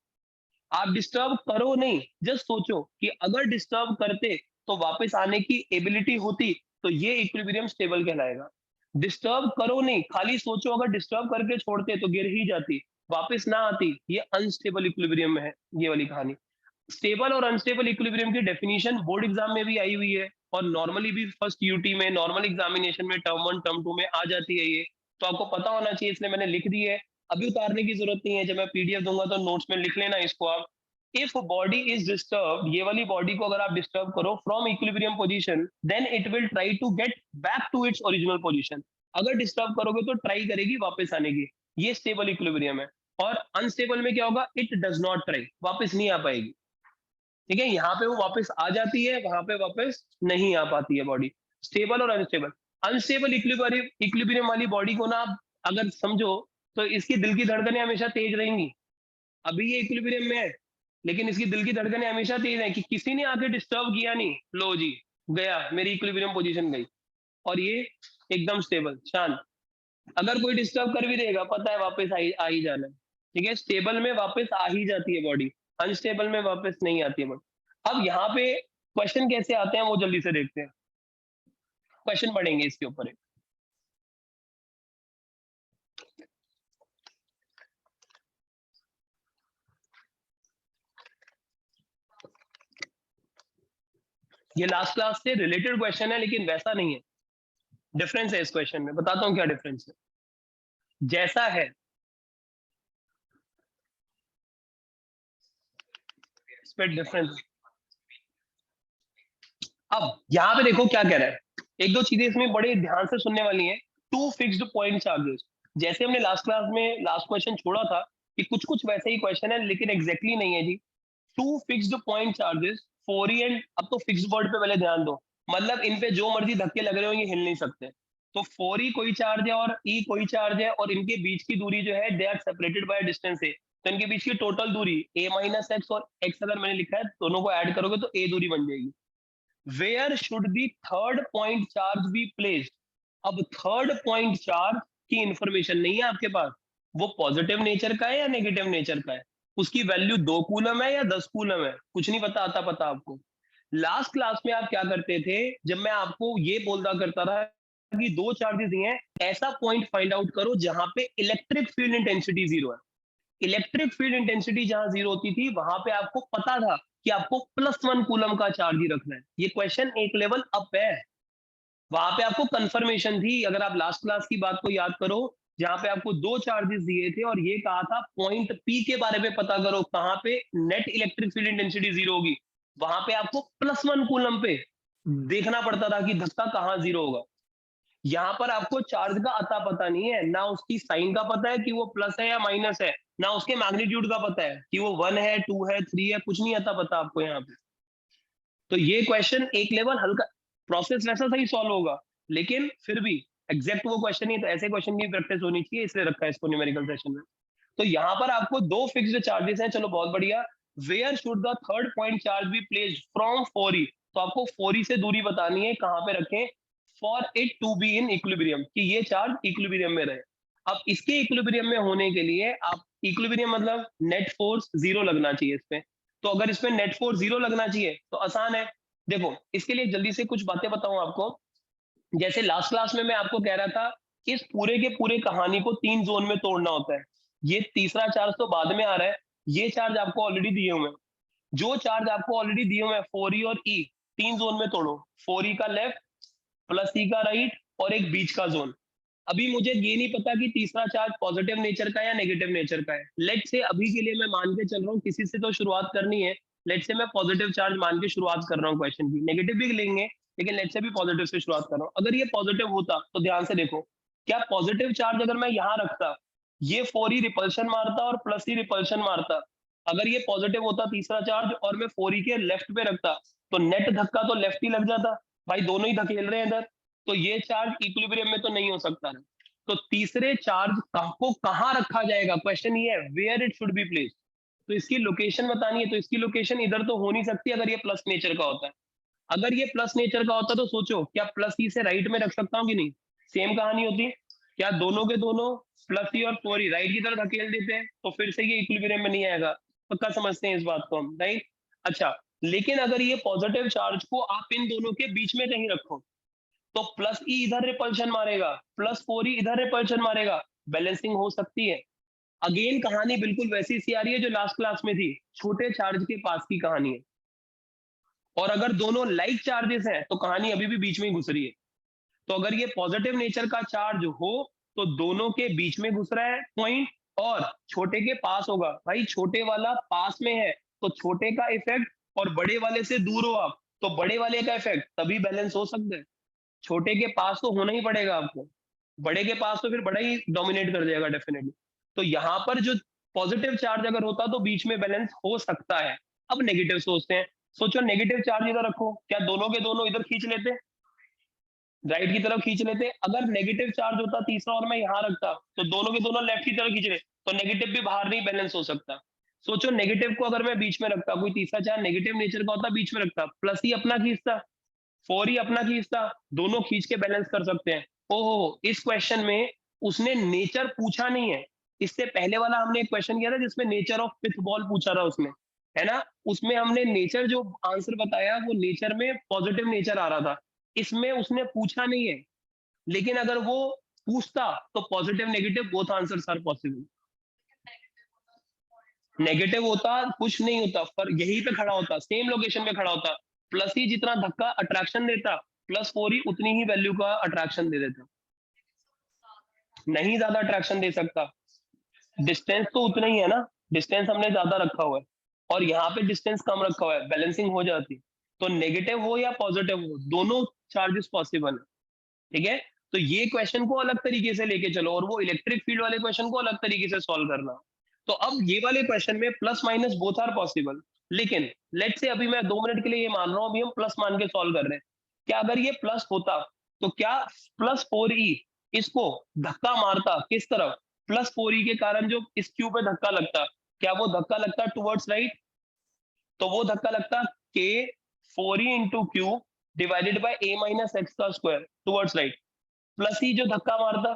आप डिस्टर्ब करो नहीं, जस्ट सोचो कि अगर डिस्टर्ब करते तो वापस आने की एबिलिटी होती तो ये इक्विलिब्रियम स्टेबल कहलाएगा। डिस्टर्ब करो नहीं, खाली सोचो, अगर डिस्टर्ब करके छोड़ते तो गिर ही जाती, वापस ना आती, ये अनस्टेबल इक्विलिब्रियम में है, ये वाली कहानी। स्टेबल और अनस्टेबल इक्विलिब्रियम की डेफिनेशन बोर्ड एग्जाम में भी आई हुई है और नॉर्मली भी फर्स्ट यूटी में नॉर्मल एग्जामिनेशन में टर्म 1 टर्म 2 में आ जाती है ये, तो आपको पता होना चाहिए, इसलिए मैंने लिख दी है। अभी उतारने की जरूरत नहीं है, जब मैं पीडीएफ दूंगा तो नोट्स में लिख लेना इसको आप। इफ बॉडी इज डिस्टर्ब, ये वाली बॉडी को अगर आप डिस्टर्ब करो from equilibrium position, then it will try to get back to its original position. अगर डिस्टर्ब करोगे तो ट्राई करेगी वापस आने की, ये स्टेबल इक्विलिब्रियम है। और अनस्टेबल में क्या होगा, इट डज नॉट ट्राई, वापस नहीं आ पाएगी। ठीक है, यहाँ पे वो वापस आ जाती है, वहां पे वापस नहीं आ पाती है बॉडी। स्टेबल और अनस्टेबल, अनस्टेबल इक्विलिब्रियम इक्विलिब्रियम वाली बॉडी को ना आप अगर समझो तो इसकी दिल की धड़कनें हमेशा तेज रहेंगी। अभी ये इक्विलिब्रियम में है, लेकिन इसकी दिल की धड़कनें हमेशा तेज है कि किसी ने आके डिस्टर्ब किया नहीं, लो जी गया, मेरी इक्विलिब्रियम पोजीशन गई, और ये एकदम स्टेबल शांत। अगर कोई डिस्टर्ब कर भी देगा, पता है वापस आ ही जाना है, ठीक है, स्टेबल में वापस आ ही जाती है बॉडी, अनस्टेबल में वापस नहीं आती है बॉडी। अब यहाँ पे क्वेश्चन कैसे आते हैं वो जल्दी से देखते हैं, क्वेश्चन पढ़ेंगे इसके ऊपर एक। ये लास्ट क्लास से रिलेटेड क्वेश्चन है, लेकिन वैसा नहीं है, डिफरेंस है इस क्वेश्चन में, बताता हूँ क्या डिफरेंस है। जैसा है इस पे डिफरेंस। अब यहाँ पे देखो क्या कह रहा है, एक दो चीजें इसमें बड़े ध्यान से सुनने वाली हैं। टू फिक्स्ड पॉइंट चार्जेस, जैसे हमने लास्ट क्लास में लास्ट क्वेश्चन छोड़ा था कि कुछ कुछ वैसे ही क्वेश्चन है, लेकिन एग्जैक्टली नहीं है जी। टू फिक्स्ड पॉइंट चार्जेस फोरी एंड, अब तो फिक्स्ड वर्ड पे पहले ध्यान दो, मतलब इन पे जो मर्जी धक्के लग रहे हो ये हिल नहीं सकते। तो फोरी कोई चार्ज है और ई कोई चार्ज है, और इनके बीच की दूरी जो है they are separated by distance है, तो इनके बीच की टोटल दूरी a माइनस एक्स, और x अगर मैंने लिखा है दोनों को ऐड करोगे तो a दूरी बन जाएगी। Where should the third point charge be placed. अब थर्ड पॉइंट चार्ज की इंफॉर्मेशन नहीं है आपके पास, वो पॉजिटिव नेचर का है या नेगेटिव नेचर का है, उसकी वैल्यू 2 कूलम है या 10 कूलम है, कुछ नहीं पता, आता पता आपको। लास्ट क्लास में आप क्या करते थे, जब मैं आपको ये बोलता करता था कि दो चार्जेस दिए हैं, ऐसा पॉइंट फाइंड आउट करो जहां पे इलेक्ट्रिक फील्ड इंटेंसिटी जीरो है। इलेक्ट्रिक फील्ड इंटेंसिटी जहां जीरो होती थी, वहां पे आपको पता था कि आपको +1 कूलम का चार्ज ही रखना है। ये क्वेश्चन एक लेवल अप है, वहां पे आपको कंफर्मेशन थी। अगर आप लास्ट क्लास की बात को याद करो, जहां पे आपको दो चार्जेस दिए थे और ये कहा था पॉइंट पी के बारे में पता करो, कहां पे net electric field intensity zero होगी, वहां पे आपको +1 कूलम पे देखना पड़ता था कि धक्का कहाँ जीरो होगा। यहाँ पर आपको चार्ज का अता पता नहीं है, ना उसकी साइन का पता है कि वो प्लस है या माइनस है, ना उसके मैग्नीट्यूड का पता है कि वो 1 है, 2 है, 3 है, कुछ नहीं आता पता आपको यहाँ पे। तो ये क्वेश्चन एक लेवल हल्का, प्रोसेस वैसा सही सॉल्व होगा, लेकिन फिर भी एग्जैक्ट वो क्वेश्चन नहीं है, तो ऐसे क्वेश्चन की प्रैक्टिस होनी चाहिए, इसलिए रखा है इसको न्यूमेरिकल सेशन में। तो यहाँ पर आपको दो फिक्स्ड चार्जेस हैं, चलो बहुत बढ़िया। Where should the third point charge be placed from फोरी, तो आपको फोरी से दूरी बतानी है, कहाँ पे रखें, for it to be in equilibrium, कि ये चार्ज इक्विलिब्रियम में रहे। अब इसके इक्विलिब्रियम में होने के लिए आप, इक्विलिब्रियम मतलब नेट फोर्स जीरो लगना चाहिए इस पे, तो अगर इसमें नेट फोर्स जीरो लगना चाहिए तो आसान है। देखो इसके लिए जल्दी से कुछ बातें बताऊं आपको। जैसे लास्ट क्लास में मैं आपको कह रहा था, इस पूरे के पूरे कहानी को 3 जोन में तोड़ना होता है। ये तीसरा चार्ज तो बाद में आ रहा है, ये चार्ज आपको ऑलरेडी दिए हुए हैं। जो चार्ज आपको ऑलरेडी दिए हुए हैं, 4e और e, 3 जोन में तोड़ो, 4e का लेफ्ट, +e का राइट, और एक बीच का जोन। अभी मुझे ये नहीं पता कि तीसरा चार्ज पॉजिटिव नेचर का या नेगेटिव नेचर का है। लेट से अभी के लिए मैं मान के चल रहा हूँ, किसी से तो शुरुआत करनी है, लेट से मैं पॉजिटिव चार्ज मान के शुरुआत कर रहा हूँ क्वेश्चन की, नेगेटिव भी लेंगे, लेकिन लेट से भी पॉजिटिव से शुरुआत कर रहा हूँ। अगर ये पॉजिटिव होता तो ध्यान से देखो, क्या पॉजिटिव चार्ज अगर मैं यहाँ रखता, ये 4e रिपल्शन मारता और +e रिपल्शन मारता, अगर ये पॉजिटिव होता तीसरा चार्ज और मैं 4e के लेफ्ट पे रखता, तो नेट धक्का तो लेफ्ट ही लग जाता, भाई दोनों ही धकेल रहे हैं इधर, तो ये चार्ज इक्विलिब्रियम में तो नहीं हो सकता है। तो तीसरे चार्ज को कहां रखा जाएगा, क्वेश्चन ये है, where it should be placed. तो इसकी लोकेशन बतानी है, तो इसकी लोकेशन इधर तो हो नहीं सकती अगर ये प्लस नेचर का होता है। अगर ये प्लस नेचर का होता तो सोचो, क्या +e से राइट में रख सकता हूँ कि नहीं, सेम कहानी होती, क्या दोनों के दोनों +e और 4e राइट की तरफ धकेल देते हैं, तो फिर से ये इक्विलिब्रियम में नहीं आएगा। पक्का समझते हैं इस बात को हम, राइट। अच्छा, लेकिन अगर ये पॉजिटिव चार्ज को आप इन दोनों के बीच में कहीं रखो, तो +e इधर रिपल्शन मारेगा, +4e इधर रिपल्शन मारेगा, बैलेंसिंग हो सकती है। अगेन कहानी बिल्कुल वैसी सी आ रही है जो लास्ट क्लास में थी, छोटे चार्ज के पास की कहानी है। और अगर दोनों लाइक चार्जेस हैं तो कहानी अभी भी बीच में ही घुस रही है। तो अगर ये पॉजिटिव नेचर का चार्ज हो तो दोनों के बीच में घुस रहा है पॉइंट, और छोटे के पास होगा, भाई छोटे वाला पास में है तो छोटे का इफेक्ट, और बड़े वाले से दूर हो आप तो बड़े वाले का इफेक्ट, तभी बैलेंस हो सकता है। छोटे के पास तो होना ही पड़ेगा आपको, बड़े के पास तो फिर बड़ा ही डोमिनेट कर जाएगा डेफिनेटली। तो यहाँ पर जो पॉजिटिव चार्ज अगर होता तो बीच में बैलेंस हो सकता है। अब नेगेटिव सोचते हैं, सोचो नेगेटिव चार्ज इधर रखो, क्या दोनों के दोनों इधर खींच लेते, राइट की तरफ खींच लेते। अगर नेगेटिव चार्ज होता तीसरा और मैं यहाँ रखता, तो दोनों के दोनों लेफ्ट की तरफ खींच रहे, तो नेगेटिव भी बाहर नहीं बैलेंस हो सकता। सोचो नेगेटिव को अगर मैं बीच में रखता, कोई तीसरा चार्ज नेगेटिव नेचर का होता बीच में रखता, प्लस ही अपना खींचता, 4 ही अपना खींचता, दोनों खींच के बैलेंस कर सकते हैं। ओहो, इस क्वेश्चन में उसने नेचर पूछा नहीं है। इससे पहले वाला हमने एक क्वेश्चन किया था जिसमें नेचर ऑफ पिथ बॉल पूछा था उसने, है ना? उसमें हमने नेचर जो आंसर बताया वो नेचर में पॉजिटिव नेचर आ रहा था। इसमें उसने पूछा नहीं है, लेकिन अगर वो पूछता तो positive negative both answers are possible. Negative होता कुछ नहीं होता, पर यहीं पे खड़ा होता, सेम लोकेशन पे खड़ा होता, प्लस ही जितना धक्का अट्रैक्शन देता, प्लस 4 ही उतनी ही वैल्यू का अट्रैक्शन दे देता। नहीं ज्यादा अट्रैक्शन दे सकता, डिस्टेंस तो उतना ही है ना, डिस्टेंस हमने ज्यादा रखा हुआ है और यहाँ पे डिस्टेंस कम रखा हुआ है, बैलेंसिंग हो जाती। तो नेगेटिव हो या पॉजिटिव हो, दोनों चार्जेस पॉसिबल है। ठीक है, तो ये क्वेश्चन को अलग तरीके से लेके चलो और वो इलेक्ट्रिक फील्ड वाले क्वेश्चन को अलग तरीके से सॉल्व करना। तो अब ये वाले क्वेश्चन में plus minus both are possible, लेकिन लेट से अभी मैं 2 मिनट के लिए ये मान रहा हूँ, अभी हम प्लस मान के सॉल्व कर रहे हैं। क्या अगर ये प्लस होता तो क्या प्लस 4e इसको धक्का मारता किस तरफ? प्लस 4e के कारण जो इस क्यू पे धक्का लगता, क्या वो धक्का लगता टुवर्ड्स राइट? तो वो धक्का लगता k 4e into Q divided by a minus X का स्क्वायर टुवर्ड्स राइट, प्लस ही जो धक्का मारता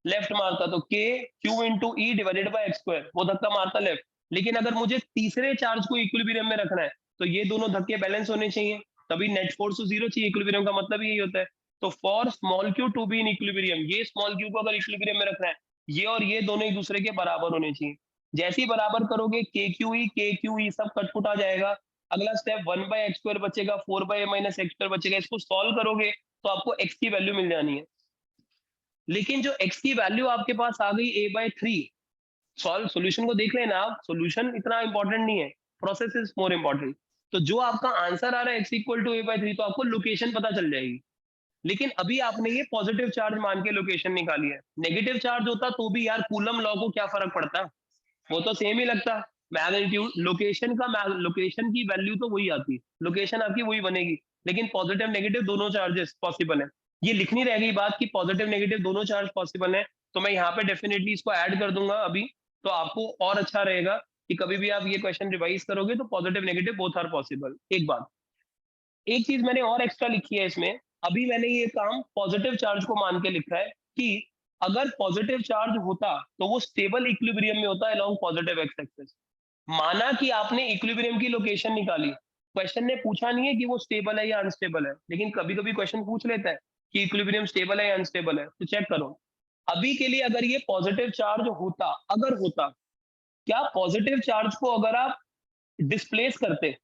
लेफ्ट मारता, तो k q into E divided by x square, वो धक्का मारता लेफ्ट। लेकिन अगर मुझे तीसरे चार्ज को इक्विलिब्रियम में रखना है तो ये दोनों धक्के बैलेंस होने चाहिए, तभी नेट फोर्स तो जीरो चाहिए, इक्विलिब्रियम का मतलब यही होता है। तो for small Q to be in equilibrium, ये स्मॉल क्यू को अगर इक्विलिब्रियम में रखना है, ये और ये दोनों एक दूसरे के बराबर होने चाहिए। जैसे ही बराबर करोगे के क्यू ई सब कटपुट आ जाएगा। अगला स्टेप 1 बाय एक्स स्क्वायर बचेगा, 4 बाय माइनस एक्स स्क्वायर बचेगा। इसको सॉल्व करोगे तो आपको एक्स की वैल्यू मिल जानी है, लेकिन जो x की वैल्यू आपके पास आ गई a/3, सॉल्व सॉल्यूशन को देख लेना आप, सॉल्यूशन इतना इंपॉर्टेंट नहीं है, प्रोसेस इज मोर इंपॉर्टेंट। तो जो आपका आंसर आ रहा है x इक्वल टू a/3, तो आपको लोकेशन पता चल जाएगी। लेकिन अभी आपने ये पॉजिटिव चार्ज मान के लोकेशन निकाली है, नेगेटिव चार्ज होता तो भी यार कूलम लॉ को क्या फर्क पड़ता, वो तो सेम ही लगता। मैग्नीट्यूड लोकेशन का, लोकेशन की वैल्यू तो वही आती, लोकेशन आपकी वही बनेगी, लेकिन पॉजिटिव नेगेटिव दोनों चार्जेस पॉसिबल है। ये लिखनी रह गई बात कि पॉजिटिव नेगेटिव दोनों चार्ज पॉसिबल है, तो मैं यहाँ पे डेफिनेटली इसको ऐड कर दूंगा अभी, तो आपको और अच्छा रहेगा कि कभी भी आप ये क्वेश्चन रिवाइज करोगे तो positive negative both are possible. एक बात, एक चीज मैंने और एक्स्ट्रा लिखी है इसमें, अभी मैंने ये काम पॉजिटिव चार्ज को मान के लिखा है कि अगर पॉजिटिव चार्ज होता तो वो स्टेबल इक्विलिब्रियम में होता अलोंग पॉजिटिव एक्स एक्सिस। माना कि आपने इक्विलिब्रियम की लोकेशन निकाली, क्वेश्चन ने पूछा नहीं है कि वो स्टेबल है या अनस्टेबल है, लेकिन कभी कभी क्वेश्चन पूछ लेता है कि इक्विलिब्रियम स्टेबल है या अनस्टेबल है, तो चेक करो। अभी के लिए अगर ये पॉजिटिव चार्ज होता, अगर होता, क्या पॉजिटिव चार्ज को अगर आप डिस्प्लेस करते,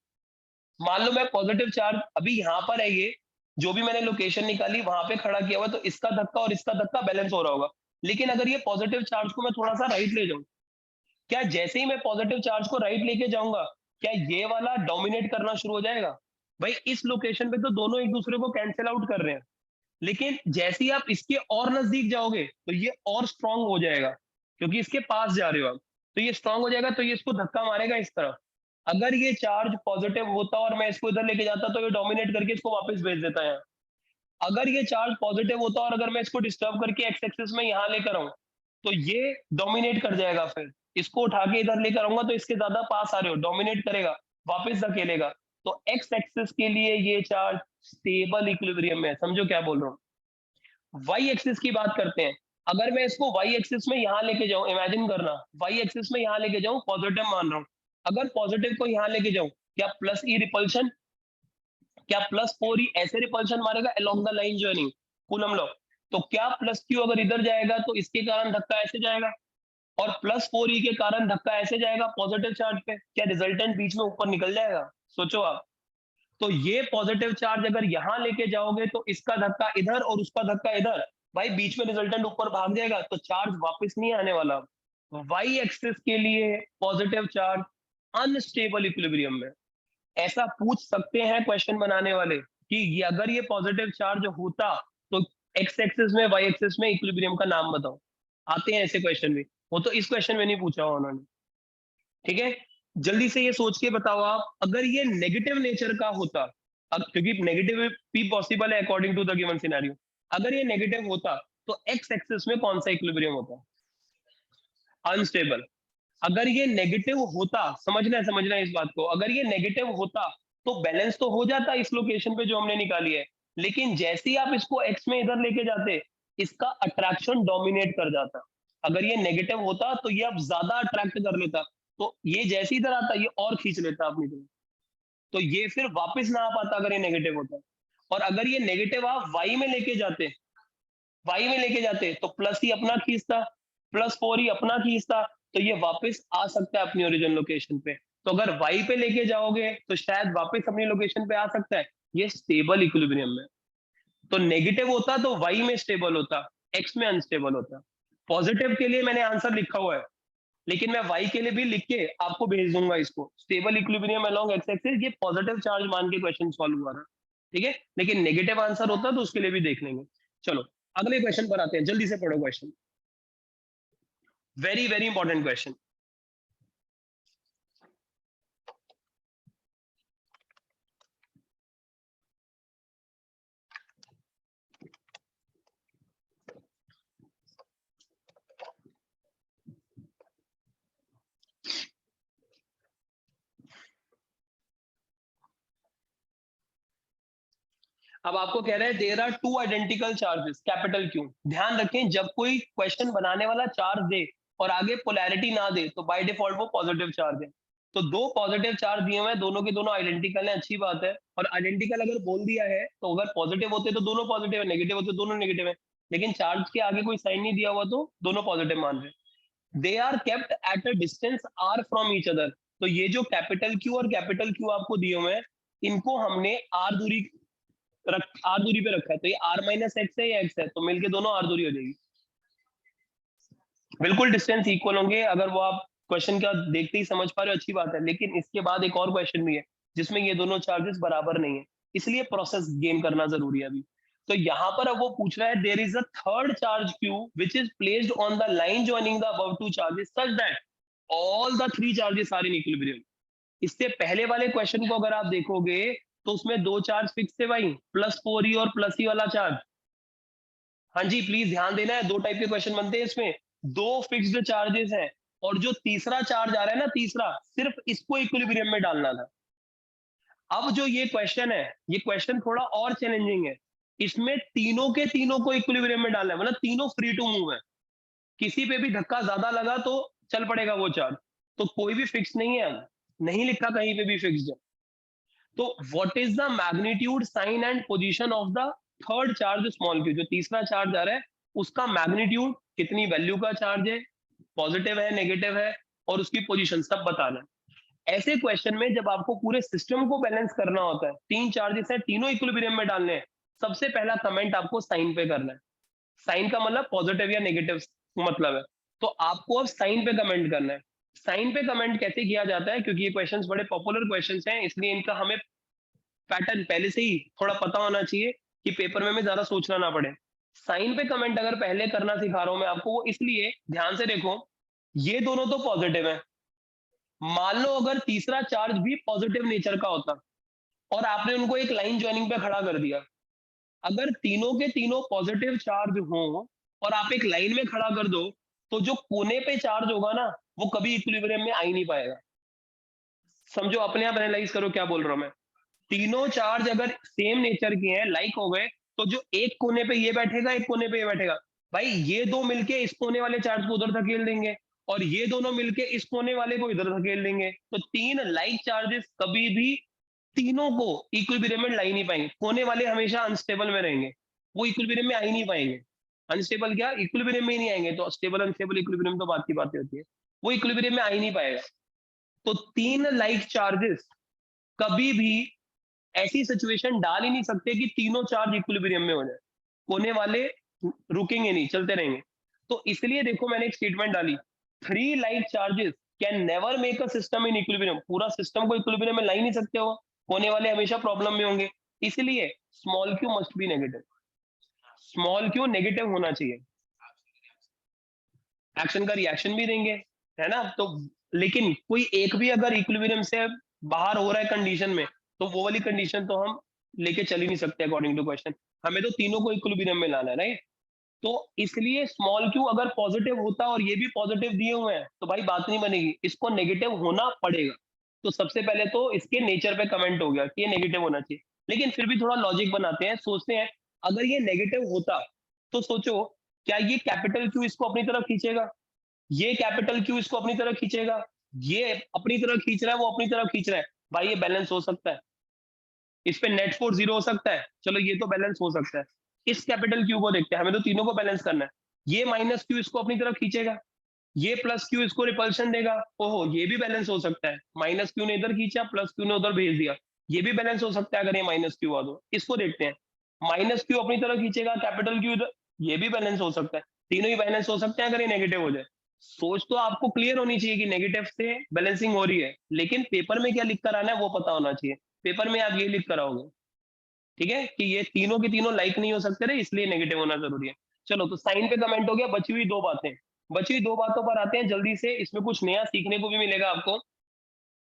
मान लो मैं पॉजिटिव चार्ज अभी यहाँ पर है, ये जो भी मैंने लोकेशन निकाली वहां पे खड़ा किया हुआ, तो इसका धक्का और इसका धक्का बैलेंस हो रहा होगा। लेकिन अगर ये पॉजिटिव चार्ज को मैं थोड़ा सा राइट ले जाऊं, क्या जैसे ही मैं पॉजिटिव चार्ज को राइट लेके जाऊंगा, क्या ये वाला डोमिनेट करना शुरू हो जाएगा? भाई इस लोकेशन पे तो दोनों एक दूसरे को कैंसिल आउट कर रहे हैं, लेकिन जैसे ही आप इसके और नजदीक जाओगे तो ये और स्ट्रांग हो जाएगा, क्योंकि इसके पास जा रहे हो आप, तो ये स्ट्रांग हो जाएगा, तो ये इसको धक्का मारेगा इस तरफ। अगर ये चार्ज पॉजिटिव होता और मैं इसको इधर लेके जाता, तो ये डोमिनेट करके इसको वापस भेज देता है। अगर ये चार्ज पॉजिटिव होता और अगर मैं इसको डिस्टर्ब करके एक्स एक्सिस में यहाँ लेकर आऊं, तो ये डोमिनेट कर जाएगा। फिर इसको उठा के इधर लेकर आऊंगा तो इसके ज्यादा पास आ रहे हो, डोमिनेट करेगा, वापस धकेलेगा। तो एक्स एक्सिस के लिए ये चार्ज स्टेबल इक्विलिब्रियम में है, समझो क्या बोल रहा हूँ। वाई एक्सिस की बात करते हैं, अगर मैं इसको वाई एक्सिस में यहाँ लेके जाऊं, इमेजिन करना वाई एक्सिस में यहाँ लेके जाऊं, पॉजिटिव मान रहा हूं, अगर पॉजिटिव को यहाँ लेके जाऊं, क्या प्लस ई रिपल्शन, क्या प्लस 4e ऐसे रिपल्शन मारेगा along the line journeying, coulomb law. तो क्या प्लस क्यू अगर इधर जाएगा तो इसके कारण धक्का ऐसे जाएगा, और प्लस 4e के कारण धक्का ऐसे जाएगा पॉजिटिव चार्ज पे, क्या रिजल्टेंट बीच में ऊपर निकल जाएगा? सोचो आप। तो ये पॉजिटिव चार्ज अगर यहाँ लेके जाओगे तो इसका धक्का इधर और उसका धक्का इधर, भाई बीच में रिजल्टेंट ऊपर भाग जाएगा, तो चार्ज वापस नहीं आने वाला। वाई एक्सिस के लिए पॉजिटिव चार्ज अनस्टेबल इक्विलिब्रियम में। ऐसा पूछ सकते हैं क्वेश्चन बनाने वाले कि ये अगर ये पॉजिटिव चार्ज होता तो एक्स एक्सिस में वाई एक्सिस में इक्विलिब्रियम का नाम बताओ। आते हैं ऐसे क्वेश्चन भी, वो तो इस क्वेश्चन में नहीं पूछा हुआ उन्होंने। ठीक है, जल्दी से ये सोच के बताओ आप, अगर ये नेगेटिव नेचर का होता, अब क्योंकि नेगेटिव भी पॉसिबल है according to the given scenario, अगर ये नेगेटिव होता तो एक्स एक्सिस में कौन सा इक्विलिब्रियम होता? अनस्टेबल। अगर ये नेगेटिव होता, समझना है इस बात को, अगर ये नेगेटिव होता तो बैलेंस तो हो जाता इस लोकेशन पे जो हमने निकाली है, लेकिन जैसे ही आप इसको एक्स में इधर लेके जाते, इसका अट्रैक्शन डोमिनेट कर जाता। अगर ये नेगेटिव होता तो ये अब ज्यादा अट्रैक्ट कर लेता, तो ये जैसे ही इधर आता ये और खींच लेता अपनी तरफ, तो ये फिर वापस ना आ पाता अगर ये नेगेटिव होता। और अगर ये नेगेटिव आप वाई में लेके जाते, वाई में लेके जाते तो प्लस ही अपना खींचता, प्लस 4 ही अपना खींचता, तो ये वापस आ सकता है अपनी ओरिजिनल लोकेशन पे। तो अगर वाई पे लेके जाओगे तो शायद वापस अपनी लोकेशन पे आ सकता है, ये स्टेबल इक्विलिब्रियम में। तो नेगेटिव होता तो वाई में स्टेबल होता, एक्स में अनस्टेबल होता। पॉजिटिव के लिए मैंने आंसर लिखा हुआ है, लेकिन मैं वाई के लिए भी लिख के आपको भेज दूंगा इसको। Stable equilibrium along x axis, ये पॉजिटिव चार्ज मान के क्वेश्चन सॉल्व हुआ था, ठीक है। लेकिन नेगेटिव आंसर होता तो उसके लिए भी देख लेंगे। चलो अगले क्वेश्चन पर आते हैं, जल्दी से पढ़ो question, very very important question. अब आपको कह रहे हैं there are two identical charges capital Q. ध्यान रखें जब कोई क्वेश्चन बनाने वाला चार्ज दे और आगे पोलैरिटी ना दे तो बाय डिफॉल्ट वो पॉजिटिव चार्ज है। तो दो पॉजिटिव चार्ज दिए हुए हैं, दोनों के दोनों आइडेंटिकल हैं, अच्छी बात है। और आइडेंटिकल अगर बोल दिया है तो अगर पॉजिटिव होते तो दोनों पॉजिटिव है, नेगेटिव होते तो दोनों नेगेटिव है। लेकिन चार्ज के आगे कोई साइन नहीं दिया हुआ तो दोनों पॉजिटिव मान रहे। They are kept at a distance R from each other. तो ये जो कैपिटल क्यू और कैपिटल क्यू आपको दिए हुए हैं, इनको हमने आर दूरी आर दूरी पे रखा है, तो ये आर माइनस एक्स है या एक्स है, तो मिलके दोनों आर दूरी हो जाएगी। बिल्कुल डिस्टेंस इक्वल होंगे, अगर वो आप क्वेश्चन का देखते ही समझ पा रहे हो अच्छी बात है। लेकिन इसके बाद एक और क्वेश्चन भी है जिसमें ये दोनों चार्जेस बराबर नहीं है, इसलिए प्रोसेस गेन करना जरूरी है अभी। तो यहाँ पर अब वो पूछ रहा है there is a third charge Q which is placed on the line joining the above two charges such that all the three charges are in equilibrium. इससे पहले वाले क्वेश्चन को अगर आप देखोगे तो उसमें दो चार्ज फिक्स थे भाई, प्लस 4 और प्लस ई वाला चार्ज। हाँ जी प्लीज ध्यान देना है, दो टाइप के क्वेश्चन बनते हैं इसमें, दो फिक्स्ड चार्जेस हैं और जो तीसरा चार्ज आ रहा है ना, तीसरा, सिर्फ इसको इक्विलिब्रियम में डालना था। अब जो ये क्वेश्चन है, ये क्वेश्चन थोड़ा और चैलेंजिंग है। इसमें तीनों के तीनों को इक्विलिब्रियम में डालना है, मतलब तीनों फ्री टू मूव है। किसी पे भी धक्का ज्यादा लगा तो चल पड़ेगा वो चार्ज। तो कोई भी फिक्स नहीं है, नहीं लिखा कहीं पे भी फिक्स्ड है। तो what is the magnitude sign and position of the third charge small Q, जो तीसरा चार्ज आ रहा है उसका मैग्नीट्यूड, कितनी वैल्यू का चार्ज है, पॉजिटिव है नेगेटिव है, और उसकी पोजीशन सब बताना है। ऐसे क्वेश्चन में जब आपको पूरे सिस्टम को बैलेंस करना होता है, तीन चार्जेस हैं, तीनों इक्विलिब्रियम में डालने हैं, सबसे पहला कमेंट आपको साइन पे करना है। साइन का मतलब पॉजिटिव या नेगेटिव मतलब है, तो आपको अब साइन पे कमेंट करना है। साइन पे कमेंट कैसे किया जाता है, क्योंकि ये क्वेश्चंस बड़े पॉपुलर क्वेश्चंस हैं, इसलिए इनका हमें पैटर्न पहले से ही थोड़ा पता होना चाहिए कि पेपर में हमें ज्यादा सोचना ना पड़े। साइन पे कमेंट अगर पहले करना सिखा रहा हूं मैं आपको, वो इसलिए, ध्यान से देखो, ये दोनों तो पॉजिटिव है। मान लो अगर तीसरा चार्ज भी पॉजिटिव नेचर का होता और आपने उनको एक लाइन ज्वाइनिंग पे खड़ा कर दिया, अगर तीनों के तीनों पॉजिटिव चार्ज हो और आप एक लाइन में खड़ा कर दो, तो जो कोने पे चार्ज होगा ना, वो कभी इक्विलिब्रियम में आ ही नहीं पाएगा। समझो, अपने आप एनालाइज करो क्या बोल रहा हूं मैं। तीनों चार्ज अगर सेम नेचर के हैं, लाइक हो गए, तो जो एक कोने पे ये बैठेगा, एक कोने पे ये बैठेगा, भाई ये दो मिलके इस कोने वाले चार्ज को उधर धकेल देंगे और ये दोनों मिलके इस कोने वाले को इधर धकेल देंगे। तो तीन लाइक चार्जेस कभी भी तीनों को इक्विलिब्रियम में ला ही नहीं पाएंगे। कोने वाले हमेशा अनस्टेबल में रहेंगे, वो इक्विलिब्रियम में आ ही नहीं पाएंगे। अनस्टेबल क्या, इक्विलिब्रियम में ही नहीं आएंगे। तो स्टेबल अनस्टेबल इक्विलिब्रियम तो बात की बात होती है, वो इक्विलिब्रियम में आ ही नहीं पाएगा। तो तीन लाइक चार्जेस कभी भी ऐसी सिचुएशन डाल ही नहीं सकते कि तीनों चार्ज इक्विलिब्रियम में हो जाए, कोने वाले रुकेंगे नहीं, चलते रहेंगे। तो इसलिए देखो मैंने एक स्टेटमेंट डाली, three like charges can never make a system in equilibrium. पूरा सिस्टम को इक्विलिब्रियम में ला ही नहीं सकते हो, कोने वाले हमेशा प्रॉब्लम में होंगे। इसलिए small Q must be negative, small Q negative होना चाहिए, एक्शन का रिएक्शन भी देंगे, है ना। तो लेकिन कोई एक भी अगर इक्विलिब्रियम से बाहर हो रहा है कंडीशन में, तो वो वाली कंडीशन तो हम लेके चल ही नहीं सकते अकॉर्डिंग टू क्वेश्चन। हमें तो तीनों को इक्विलिब्रियम में लाना है, राइट। तो इसलिए स्मॉल क्यू अगर पॉजिटिव होता और ये भी पॉजिटिव दिए हुए हैं तो भाई बात नहीं बनेगी, इसको नेगेटिव होना पड़ेगा। तो सबसे पहले तो इसके नेचर पे कमेंट हो गया कि ये नेगेटिव होना चाहिए। लेकिन फिर भी थोड़ा लॉजिक बनाते हैं, सोचते हैं अगर ये नेगेटिव होता तो सोचो क्या ये कैपिटल क्यू इसको अपनी तरफ खींचेगा, ये कैपिटल क्यू इसको अपनी तरफ खींचेगा, ये अपनी तरफ खींच रहा है, वो अपनी तरफ खींच रहा है, भाई ये बैलेंस हो सकता है, इस पे नेट फोर्स जीरो हो सकता है, चलो ये तो बैलेंस हो सकता है। इस कैपिटल क्यू को देखते हैं, हमें तो तीनों को बैलेंस करना है। ये माइनस क्यू इसको अपनी तरफ खींचेगा, ये प्लस क्यू इसको रिपल्शन देगा, ओहो ये भी बैलेंस हो सकता है, माइनस क्यू ने इधर खींचा, प्लस क्यू ने उधर भेज दिया, ये भी बैलेंस हो सकता है अगर ये माइनस क्यू आ दो। इसको देखते हैं, माइनस क्यू अपनी तरफ खींचेगा, कैपिटल क्यू इधर, ये भी बैलेंस हो सकता है, तीनों ही बैलेंस हो सकते हैं अगर ये नेगेटिव हो जाए। सोच तो आपको क्लियर होनी चाहिए कि नेगेटिव से बैलेंसिंग हो रही है, लेकिन पेपर में क्या लिख कर आना है वो पता होना चाहिए। पेपर में आप ये लिख कर आओगे, ठीक है, कि ये तीनों के तीनों लाइक नहीं हो सकते रहे, इसलिए नेगेटिव होना जरूरी है। चलो तो साइन पे कमेंट हो गया, बची हुई दो बातें, बची हुई दो बातों पर आते हैं जल्दी से, इसमें कुछ नया सीखने को भी मिलेगा आपको।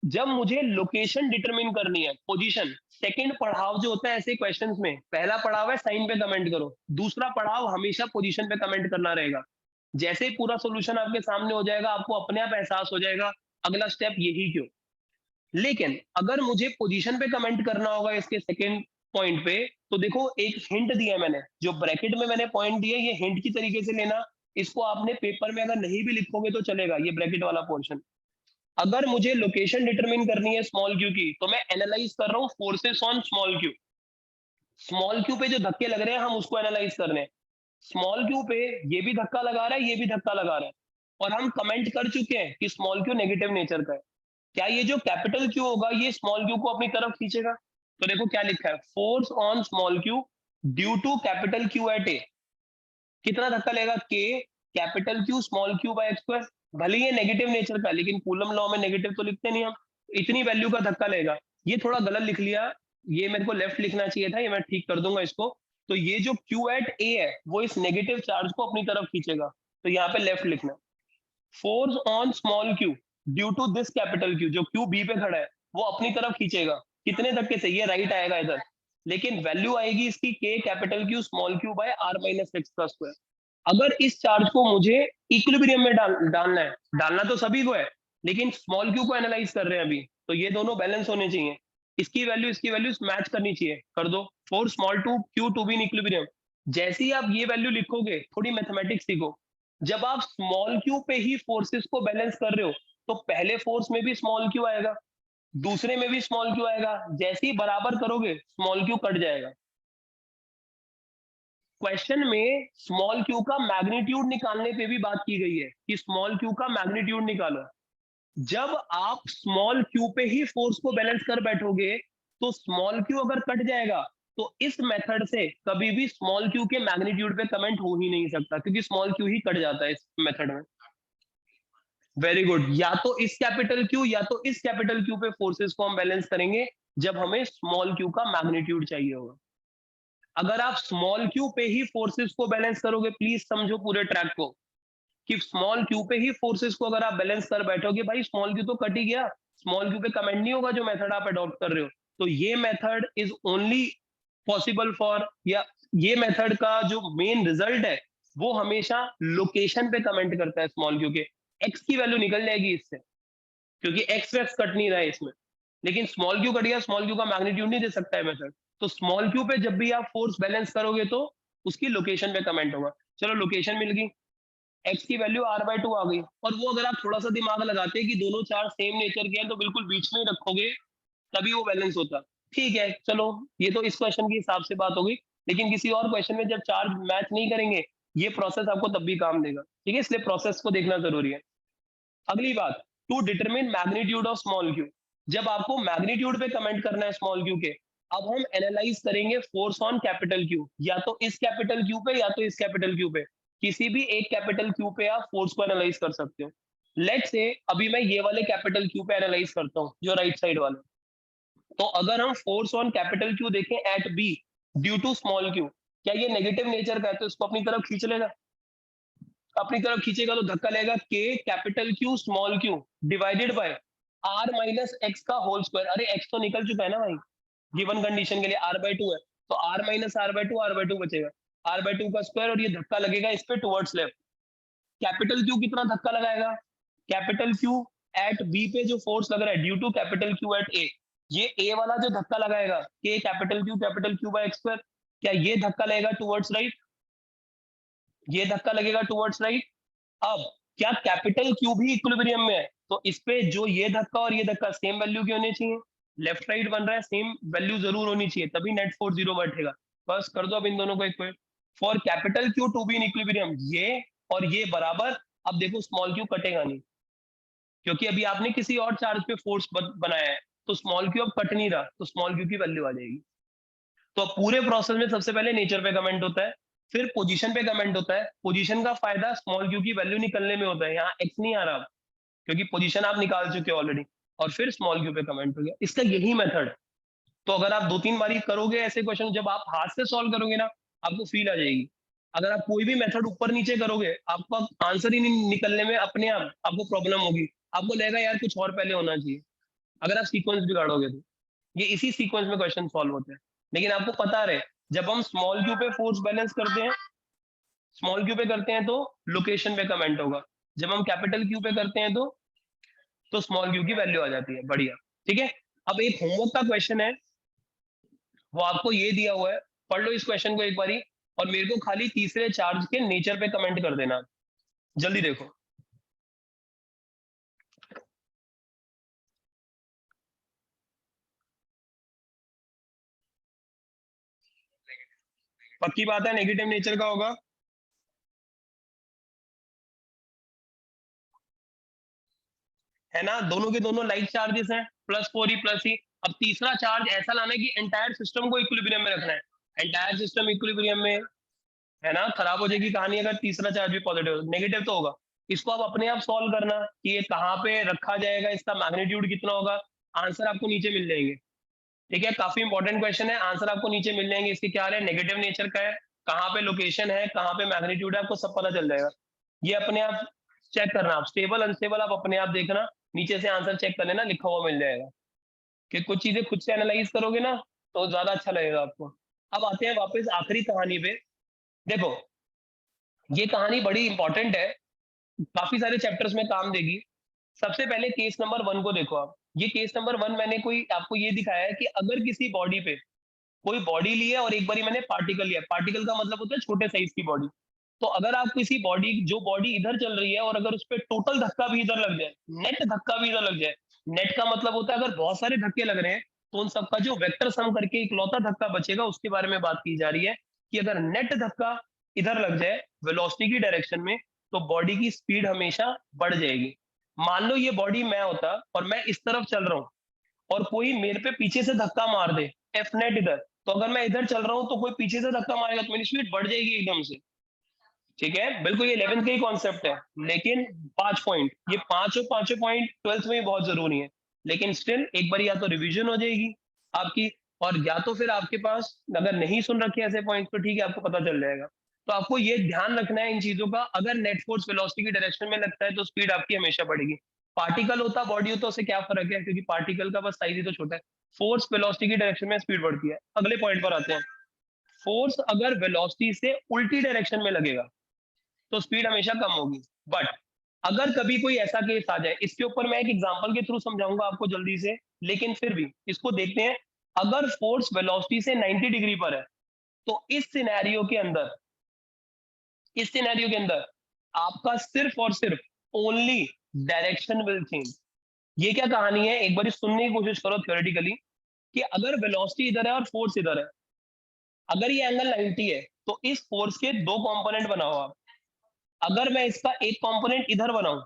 जब मुझे लोकेशन डिटरमिन करनी है, पोजीशन, सेकंड पड़ाव जो होता है ऐसे क्वेश्चंस में, पहला पड़ाव है साइन पे कमेंट करो, दूसरा पड़ाव हमेशा पोजीशन पे कमेंट करना रहेगा। जैसे ही पूरा सोल्यूशन आपके सामने हो जाएगा, आपको अपने आप एहसास हो जाएगा अगला स्टेप यही क्यों। लेकिन अगर मुझे पोजीशन पे कमेंट करना होगा इसके सेकंड पॉइंट पे, तो देखो एक हिंट दिया है मैंने, जो ब्रैकेट में मैंने पॉइंट दिया ये हिंट की तरीके से लेना, इसको आपने पेपर में अगर नहीं भी लिखोगे तो चलेगा, ये ब्रैकेट वाला पोर्शन। अगर मुझे लोकेशन डिटरमिन करनी है स्मॉल क्यू की, तो मैं एनालाइज कर रहा हूँ forces on small Q. Small Q पे जो धक्के लग रहे हैं हम उसको एनालाइज कर रहे हैं। स्मॉल क्यू पे ये भी धक्का लगा रहा है, ये भी धक्का लगा रहा है, और हम कमेंट कर चुके हैं कि स्मॉल क्यू नेगेटिव नेचर का है। क्या ये जो कैपिटल क्यू होगा ये स्मॉल क्यू को अपनी तरफ खींचेगा? तो देखो क्या लिखा है, force on small Q due to capital q at a. कितना धक्का लेगा? के capital Q small Q by x square. भले ये नेगेटिव नेचर का है, लेकिन कूलम लॉ में नेगेटिव तो लिखते नहीं हम, इतनी वैल्यू का धक्का लेगा। ये थोड़ा गलत लिख लिया, ये मेरे को लेफ्ट लिखना चाहिए था, ये मैं ठीक कर दूंगा इसको। तो ये जो क्यू एट ए है वो इस नेगेटिव चार्ज को अपनी तरफ खींचेगा, तो यहाँ पे लेफ्ट लिखना। Force on small Q due to this capital Q, जो क्यू बी पे खड़ा है वो अपनी तरफ खींचेगा। कितने धक्के से? ये राइट आएगा इधर, लेकिन वैल्यू आएगी इसकी K capital Q small Q by R minus X का स्क्वायर। अगर इस चार्ज को मुझे इक्विलिब्रियम में डालना है, डालना तो सभी को है, लेकिन स्मॉल क्यू को एनालाइज कर रहे हैं अभी, तो ये दोनों बैलेंस होने चाहिए, इसकी वैल्यू मैच करनी चाहिए, कर दो। For small to Q to be in equilibrium. जैसे ही आप ये वैल्यू लिखोगे, थोड़ी मैथमेटिक्स सीखो, जब आप स्मॉल क्यू पे ही फोर्सेस को बैलेंस कर रहे हो, तो पहले फोर्स में भी स्मॉल क्यू आएगा, दूसरे में भी स्मॉल क्यू आएगा, जैसे ही बराबर करोगे स्मॉल क्यू कट जाएगा। क्वेश्चन में स्मॉल क्यू का मैग्नीट्यूड निकालने पे भी बात की गई है कि स्मॉल क्यू का मैग्नीट्यूड निकालो। जब आप स्मॉल क्यू पे ही फोर्स को बैलेंस कर बैठोगे, तो स्मॉल क्यू अगर कट जाएगा, तो इस मेथड से कभी भी स्मॉल क्यू के मैग्नीट्यूड पे कमेंट हो ही नहीं सकता, क्योंकि स्मॉल क्यू ही कट जाता है इस मेथड में। वेरी गुड, या तो इस कैपिटल क्यू या तो इस कैपिटल क्यू पे फोर्सेस को हम बैलेंस करेंगे जब हमें स्मॉल क्यू का मैग्नीट्यूड चाहिए होगा। अगर आप स्मॉल क्यू पे ही फोर्सेस को बैलेंस करोगे, प्लीज समझो पूरे ट्रैक को, कि स्मॉल क्यू पे ही फोर्सेस को अगर आप बैलेंस कर बैठोगे, भाई स्मॉल क्यू तो कट ही गया, स्मॉल क्यू पे कमेंट नहीं होगा जो मेथड आप अडॉप्ट कर रहे हो। तो ये method is only possible for, या ये मेथड का जो मेन रिजल्ट है वो हमेशा लोकेशन पे कमेंट करता है स्मॉल क्यू के। एक्स की वैल्यू निकल जाएगी इससे, क्योंकि एक्स वैक्स कट नहीं रहा है इसमें, लेकिन स्मॉल क्यू कट गया, स्मॉल क्यू का मैग्नीट्यूड नहीं दे सकता है मेथड। तो स्मॉल क्यू पे जब भी आप फोर्स बैलेंस करोगे तो उसकी लोकेशन पे कमेंट होगा। चलो लोकेशन मिल गई, एक्स की वैल्यू आर बाय टू आ गई, और वो अगर आप थोड़ा सा दिमाग लगाते हैं कि दोनों चार्ज सेम नेचर के हैं, तो बिल्कुल बीच में ही रखोगे तभी वो बैलेंस होता। ठीक है, चलो ये तो इस क्वेश्चन के हिसाब से बात होगी, लेकिन किसी और क्वेश्चन में जब चार्ज मैच नहीं करेंगे, ये प्रोसेस आपको तब भी काम देगा, ठीक है, इसलिए प्रोसेस को देखना जरूरी है। अगली बात, to determine magnitude of small Q. जब आपको मैग्नीट्यूड पे कमेंट करना है स्मॉल क्यू के, अब हम एनालाइज करेंगे फोर्स ऑन कैपिटल क्यू, या तो इस कैपिटल क्यू पे या तो इस कैपिटल क्यू पे, किसी भी एक कैपिटल क्यू पे आप फोर्स को एनालाइज कर सकते हो। लेट्स से अभी मैं ये वाले कैपिटल क्यू पे एनालाइज करता हूँ, जो राइट साइड वाले। तो अगर हम फोर्स ऑन कैपिटल क्यू देखें at B due to small Q, क्या ये नेगेटिव नेचर का है? तो इसको अपनी तरफ खींच लेगा, अपनी तरफ खींचेगा तो धक्का लेगा के capital Q small Q divided by R minus X का होल स्क्वायर। अरे एक्स तो निकल चुका है ना भाई, गिवन कंडीशन के लिए आर बाय टू है, तो R minus R by two बचेगा। r/2 का स्क्वायर, और ये धक्का लगेगा इस पे टुवर्ड्स लेफ्ट। कैपिटल क्यू कितना धक्का लगाएगा? कैपिटल क्यू एट बी पे जो फोर्स लग रहा है due to capital q at a, ये ए वाला जो धक्का लगाएगा k capital q by x square, क्या ये धक्का लगेगा टुवर्ड्स राइट? ये धक्का लगेगा टुवर्ड्स राइट। अब क्या कैपिटल क्यू भी इक्विलिब्रियम में है? तो इस पे जो ये धक्का और ये धक्का सेम वैल्यू के होने चाहिए। लेफ्ट राइट बन रहा है, सेम वैल्यू जरूर होनी चाहिए, तभी नेट फोर्स जीरो बैठेगा। बस कर दो अब इन दोनों को equate. For capital Q to be in equilibrium, ये और ये बराबर। अब देखो स्मॉल क्यू कटेगा नहीं, क्योंकि अभी आपने किसी और चार्ज पे फोर्स बनाया है, तो स्मॉल क्यू अब कट नहीं रहा, तो स्मॉल क्यू की वैल्यू आ जाएगी। तो अब पूरे प्रोसेस में सबसे पहले नेचर पे कमेंट होता है, फिर पोजीशन पे कमेंट होता है। पोजीशन का फायदा स्मॉल क्यू की वैल्यू निकलने में होता है, यहाँ एक्स नहीं आ रहा, क्योंकि पोजीशन आप निकाल चुके हो ऑलरेडी। और फिर स्मॉल क्यू पे कमेंट हो गया, इसका यही मेथड। तो अगर आप 2-3 बारी करोगे ऐसे क्वेश्चन, जब आप हाथ से सॉल्व करोगे ना, आपको फील आ जाएगी। अगर आप कोई भी मेथड ऊपर नीचे करोगे, आपका आंसर ही नहीं निकलने में अपने आप आपको प्रॉब्लम होगी। आपको लगेगा यार कुछ और पहले होना चाहिए, अगर आप सीक्वेंस बिगाड़ोगे तो। ये इसी सीक्वेंस में क्वेश्चन सॉल्व होते हैं। लेकिन आपको पता रहे, जब हम स्मॉल क्यू पे फोर्स बैलेंस करते हैं, स्मॉल क्यू पे करते हैं तो लोकेशन पे कमेंट होगा। जब हम कैपिटल क्यू पे करते हैं तो स्मॉल क्यू की वैल्यू आ जाती है। बढ़िया, ठीक है। अब एक होमवर्क का क्वेश्चन है, वो आपको ये दिया हुआ है, पढ़ लो इस क्वेश्चन को एक बारी, और मेरे को खाली तीसरे चार्ज के नेचर पे कमेंट कर देना। जल्दी देखो। पक्की बात है नेगेटिव नेचर का होगा? है ना, दोनों के दोनों लाइक चार्जेस हैं, +4 E+E। अब तीसरा चार्ज ऐसा लाना है कि एंटायर सिस्टम को इक्विलिब्रियम में रखना है। एंटायर सिस्टम इक्विलिब्रियम में है ना, खराब हो जाएगी कहानी अगर तीसरा चार्ज भी पॉजिटिव, नेगेटिव तो होगा। इसको आप अपने आप सॉल्व करना कि ये कहाँ पे रखा जाएगा, इसका मैग्नीट्यूड कितना होगा। आंसर आपको नीचे मिल जाएंगे, ठीक है। काफी इंपॉर्टेंट क्वेश्चन है, आंसर आपको नीचे मिल जाएंगे। इसके क्या है, नेगेटिव नेचर का है, कहाँ पे लोकेशन है, कहाँ पे मैग्नीट्यूड है, आपको सब पता चल जाएगा। ये अपने आप चेक करना, आप स्टेबल अनस्टेबल आप अपने आप देखना, नीचे से आंसर चेक कर लेना, लिखा हुआ मिल जाएगा। कि कुछ चीजें खुद से एनालाइज करोगे ना, तो ज्यादा अच्छा लगेगा आपको। अब आते हैं वापस आखिरी कहानी पे। देखो, ये कहानी बड़ी इंपॉर्टेंट है, काफी सारे चैप्टर्स में काम देगी। सबसे पहले केस नंबर 1 को देखो आप। ये केस नंबर 1 मैंने कोई आपको ये दिखाया है कि अगर किसी बॉडी पे कोई बॉडी ली है और एक बारी मैंने पार्टिकल लिया, पार्टिकल का मतलब होता है छोटे साइज की बॉडी। तो अगर आप किसी बॉडी, जो बॉडी इधर चल रही है, और अगर उस पर टोटल धक्का भी इधर लग जाए, नेट धक्का भी इधर लग जाए, नेट का मतलब होता है अगर बहुत सारे धक्के लग रहे हैं, तो उन सबका जो वेक्टर सम करके इकलौता धक्का बचेगा, उसके बारे में बात की जा रही है। कि अगर नेट धक्का इधर लग जाए वेलोसिटी की डायरेक्शन में, तो बॉडी की स्पीड हमेशा बढ़ जाएगी। मान लो ये बॉडी मैं होता और मैं इस तरफ चल रहा हूँ, और कोई मेरे पे पीछे से धक्का मार दे, एफ नेट इधर, तो अगर मैं इधर चल रहा हूं तो कोई पीछे से धक्का मारेगा तो मेरी स्पीड बढ़ जाएगी एकदम से। ठीक है, बिल्कुल ये 11th का ही कॉन्सेप्ट है। लेकिन 5 पॉइंट, ये पांचों पॉइंट 12th में भी बहुत जरूरी है। लेकिन स्टिल एक बार या तो रिवीजन हो जाएगी आपकी, और या तो फिर आपके पास अगर नहीं सुन रखे ऐसे पॉइंट्स तो ठीक है, आपको पता चल जाएगा। तो आपको ये ध्यान रखना है इन चीजों का, अगर नेट फोर्स वेलोसिटी की डायरेक्शन में लगता है तो स्पीड आपकी हमेशा बढ़ेगी। पार्टिकल होता बॉडी होता, उससे क्या फर्क है, क्योंकि पार्टिकल का बस साइज ही तो छोटा है। फोर्स वेलोसिटी की डायरेक्शन में स्पीड बढ़ती है। अगले पॉइंट पर आते हैं। फोर्स अगर वेलोसिटी से उल्टी डायरेक्शन में लगेगा तो स्पीड हमेशा कम होगी। बट अगर कभी कोई ऐसा केस आ जाए, इसके ऊपर मैं एक एग्जांपल के थ्रू समझाऊंगा आपको जल्दी से, लेकिन फिर भी इसको देखते हैं। अगर फोर्स वेलोसिटी से 90 डिग्री पर है, तो इस सिनेरियो के अंदर आपका सिर्फ और सिर्फ ओनली डायरेक्शन विल चेंज। ये क्या कहानी है, एक बार सुनने की कोशिश करो थ्योरेटिकली। कि अगर वेलोसिटी इधर है और फोर्स इधर है, अगर ये एंगल 90 है, तो इस फोर्स के दो कंपोनेंट बनाओ आप। अगर मैं इसका एक कंपोनेंट इधर बनाऊं,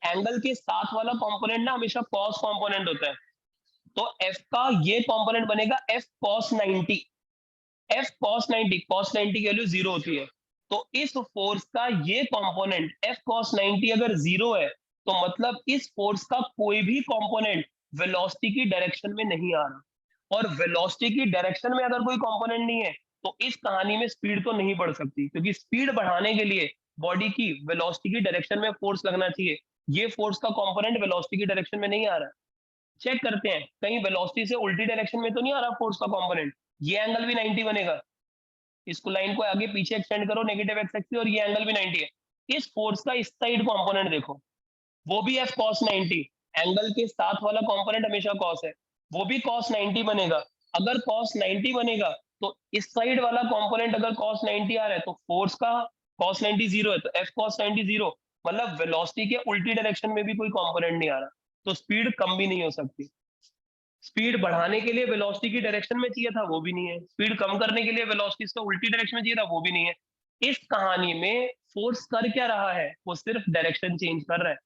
एंगल के साथ वाला कंपोनेंट ना हमेशा कॉस कंपोनेंट होता है, तो एफ का ये कंपोनेंट बनेगा एफ कॉस 90। एफ कॉस 90 की वैल्यू 0 होती है। तो इस फोर्स का ये कंपोनेंट एफ कॉस 90 अगर 0 है, तो मतलब इस फोर्स का कोई भी कंपोनेंट वेलोसिटी की डायरेक्शन में नहीं आ रहा। और वेलोसिटी की डायरेक्शन में अगर कोई कंपोनेंट नहीं है, तो इस कहानी में स्पीड तो नहीं बढ़ सकती, क्योंकि स्पीड बढ़ाने के लिए बॉडी की वेलोसिटी की डायरेक्शन में फोर्स लगना चाहिए। ये फोर्स का कंपोनेंट वेलोसिटी की डायरेक्शन में नहीं आ रहा। चेक करते हैं कहीं वेलोसिटी से उल्टी डायरेक्शन में तो नहीं आ रहा फोर्स का कंपोनेंट। ये एंगल भी 90 बनेगा। इसको लाइन को आगे पीछे एक्सटेंड करो नेगेटिव एक्स एक्सिस और ये एंगल भी 90 है। इस फोर्स का इस साइड कंपोनेंट देखो, वो भी f cos 90, एंगल के साथ वाला कंपोनेंट हमेशा cos है, वो भी cos 90 बनेगा। अगर cos 90 बनेगा तो इस साइड वाला कंपोनेंट अगर cos 90 आ रहा है तो फोर्स का cos 90 जीरो है, तो f cos 90 जीरो, मतलब वेलोसिटी के उल्टी डायरेक्शन में भी कोई कंपोनेंट नहीं आ रहा, तो स्पीड कम भी नहीं हो सकती। स्पीड बढ़ाने के लिए वेलोसिटी की डायरेक्शन में चाहिए था, वो भी नहीं है। स्पीड कम करने के लिए वेलोसिटी इसका उल्टी डायरेक्शन में चाहिए था, वो भी नहीं है। इस कहानी में फोर्स कर क्या रहा है, वो सिर्फ डायरेक्शन चेंज कर रहा है।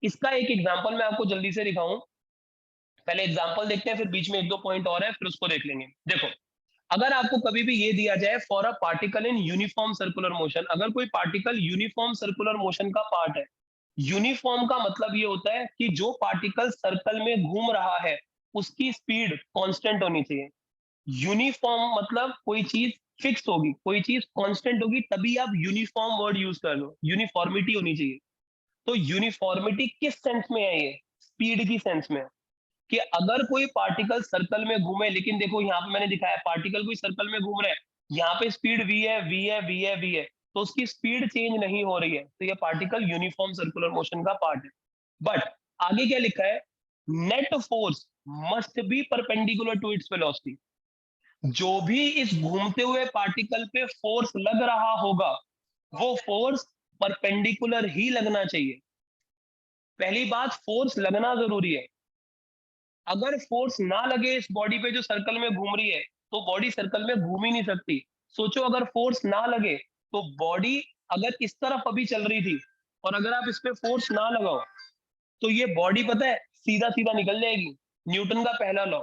इसका एक एग्जांपल मैं आपको जल्दी से दिखाऊं। पहले एग्जांपल देखते हैं, फिर बीच में एक दो पॉइंट और है, फिर उसको देख लेंगे। देखो, अगर आपको कभी भी ये दिया जाए for a particle in uniform circular motion, अगर कोई पार्टिकल यूनिफॉर्म सर्कुलर मोशन का पार्ट है, यूनिफॉर्म का मतलब ये होता है कि जो पार्टिकल सर्कल में घूम रहा है उसकी स्पीड कांस्टेंट होनी चाहिए। यूनिफॉर्म मतलब कोई चीज फिक्स होगी, कोई चीज कांस्टेंट होगी, तभी आप यूनिफॉर्म वर्ड यूज कर लो। यूनिफॉर्मिटी होनी चाहिए। तो यूनिफॉर्मिटी किस सेंस में है, ये स्पीड की सेंस में है। कि अगर कोई पार्टिकल सर्कल में घूमे, लेकिन देखो यहाँ पे मैंने दिखाया पार्टिकल कोई सर्कल में घूम रहा है, यहाँ पे स्पीड v है, v है, v है, v है, तो उसकी स्पीड चेंज नहीं हो रही है, तो ये पार्टिकल यूनिफॉर्म सर्कुलर मोशन का पार्ट है। बट आगे क्या लिखा है, net force must be perpendicular to its velocity. जो भी इस घूमते हुए पार्टिकल पे फोर्स लग रहा होगा वो फोर्स परपेंडिकुलर ही लगना चाहिए। पहली बात, फोर्स लगना जरूरी है। अगर फोर्स ना लगे इस बॉडी पे जो सर्कल में घूम रही है, तो बॉडी सर्कल में घूम ही नहीं सकती। सोचो, अगर फोर्स ना लगे तो बॉडी अगर इस तरफ अभी चल रही थी और अगर आप इस पे फोर्स ना लगाओ तो ये बॉडी पता है सीधा सीधा निकल जाएगी। न्यूटन का पहला लॉ,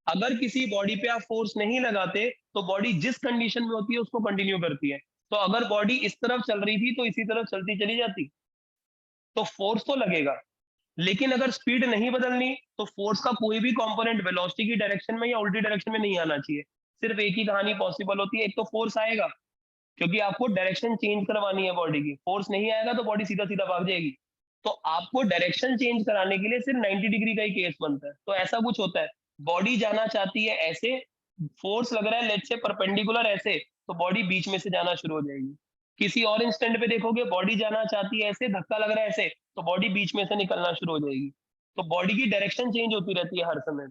अगर किसी बॉडी पे आप फोर्स नहीं लगाते तो बॉडी जिस कंडीशन में होती है उसको कंटिन्यू करती है। तो अगर बॉडी इस तरफ चल रही थी तो इसी तरफ चलती चली जाती। तो फोर्स तो लगेगा, लेकिन अगर स्पीड नहीं बदलनी तो फोर्स का कोई भी कंपोनेंट वेलोसिटी की डायरेक्शन में या उल्टी डायरेक्शन में नहीं आना चाहिए। सिर्फ एक ही कहानी पॉसिबल होती है, एक तो फोर्स आएगा क्योंकि आपको डायरेक्शन चेंज करवानी है बॉडी की, फोर्स नहीं आएगा तो बॉडी सीधा सीधा भाग जाएगी। तो आपको डायरेक्शन चेंज कराने के लिए सिर्फ 90 डिग्री का ही केस बनता है। तो ऐसा कुछ होता है, बॉडी जाना चाहती है ऐसे, फोर्स लग रहा है लेट्स से परपेंडिकुलर ऐसे, तो बॉडी बीच में से जाना शुरू हो जाएगी। किसी और इंस्टेंट पे देखोगे बॉडी जाना चाहती है ऐसे, धक्का लग रहा है ऐसे, तो बॉडी बीच में से निकलना शुरू हो जाएगी। तो बॉडी की डायरेक्शन चेंज होती रहती है हर समय।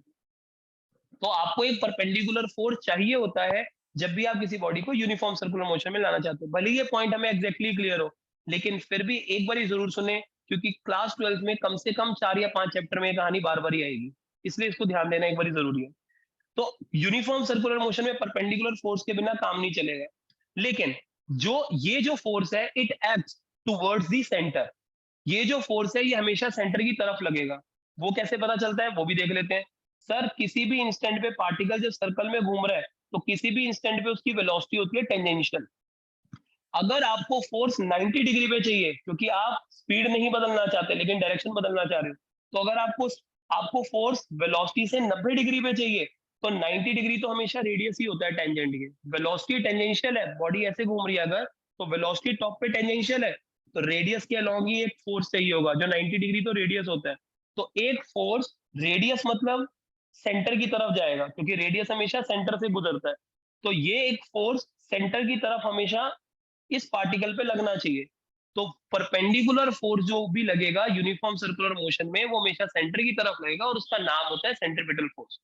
तो आपको एक परपेंडिकुलर फोर्स चाहिए होता है जब भी आप किसी बॉडी को यूनिफॉर्म सर्कुलर मोशन में लाना चाहते हो। भले ये पॉइंट हमें एग्जैक्टली क्लियर हो, लेकिन फिर भी एक बार जरूर सुने, क्योंकि क्लास 12 में कम से कम 4 या 5 चैप्टर में ये कहानी बार बार ही आएगी, इसलिए इसको ध्यान देना एक बार जरूरी है। तो यूनिफॉर्म सर्कुलर मोशन में परपेंडिकुलर फोर्स के बिना काम नहीं चलेगा। लेकिन जो फोर्स है it acts towards the centre. ये जो फोर्स है ये हमेशा सेंटर की तरफ लगेगा। वो कैसे पता चलता है वो भी देख लेते हैं। सर, किसी भी इंस्टेंट पे पार्टिकल जब सर्कल में घूम रहा है तो किसी भी इंस्टेंट पे उसकी वेलोसिटी होती है टेंजेंशियल। अगर आपको फोर्स 90 डिग्री पे चाहिए क्योंकि आप स्पीड नहीं बदलना चाहते लेकिन डायरेक्शन बदलना चाह रहे हो, तो अगर आपको आपको फोर्स वेलोसिटी से 90 डिग्री पे चाहिए तो 90 डिग्री तो हमेशा रेडियस ही होता है टेंजेंट के। वेलोसिटी टेंजेंशियल है, बॉडी ऐसे घूम रही है अगर, तो वेलोसिटी टॉप पे टेंजेंशियल है, तो रेडियस के अलॉन्ग ही एक फोर्स चाहिए होगा जो 90 डिग्री तो रेडियस होता है। तो एक फोर्स रेडियस मतलब सेंटर की तरफ जाएगा क्योंकि रेडियस हमेशा सेंटर से गुजरता है। तो ये एक फोर्स सेंटर की तरफ हमेशा इस पार्टिकल पे लगना चाहिए। तो परपेंडिकुलर फोर्स जो भी लगेगा यूनिफॉर्म सर्कुलर मोशन में वो हमेशा सेंटर की तरफ लगेगा और उसका नाम होता है सेंट्रीपिटल फोर्स।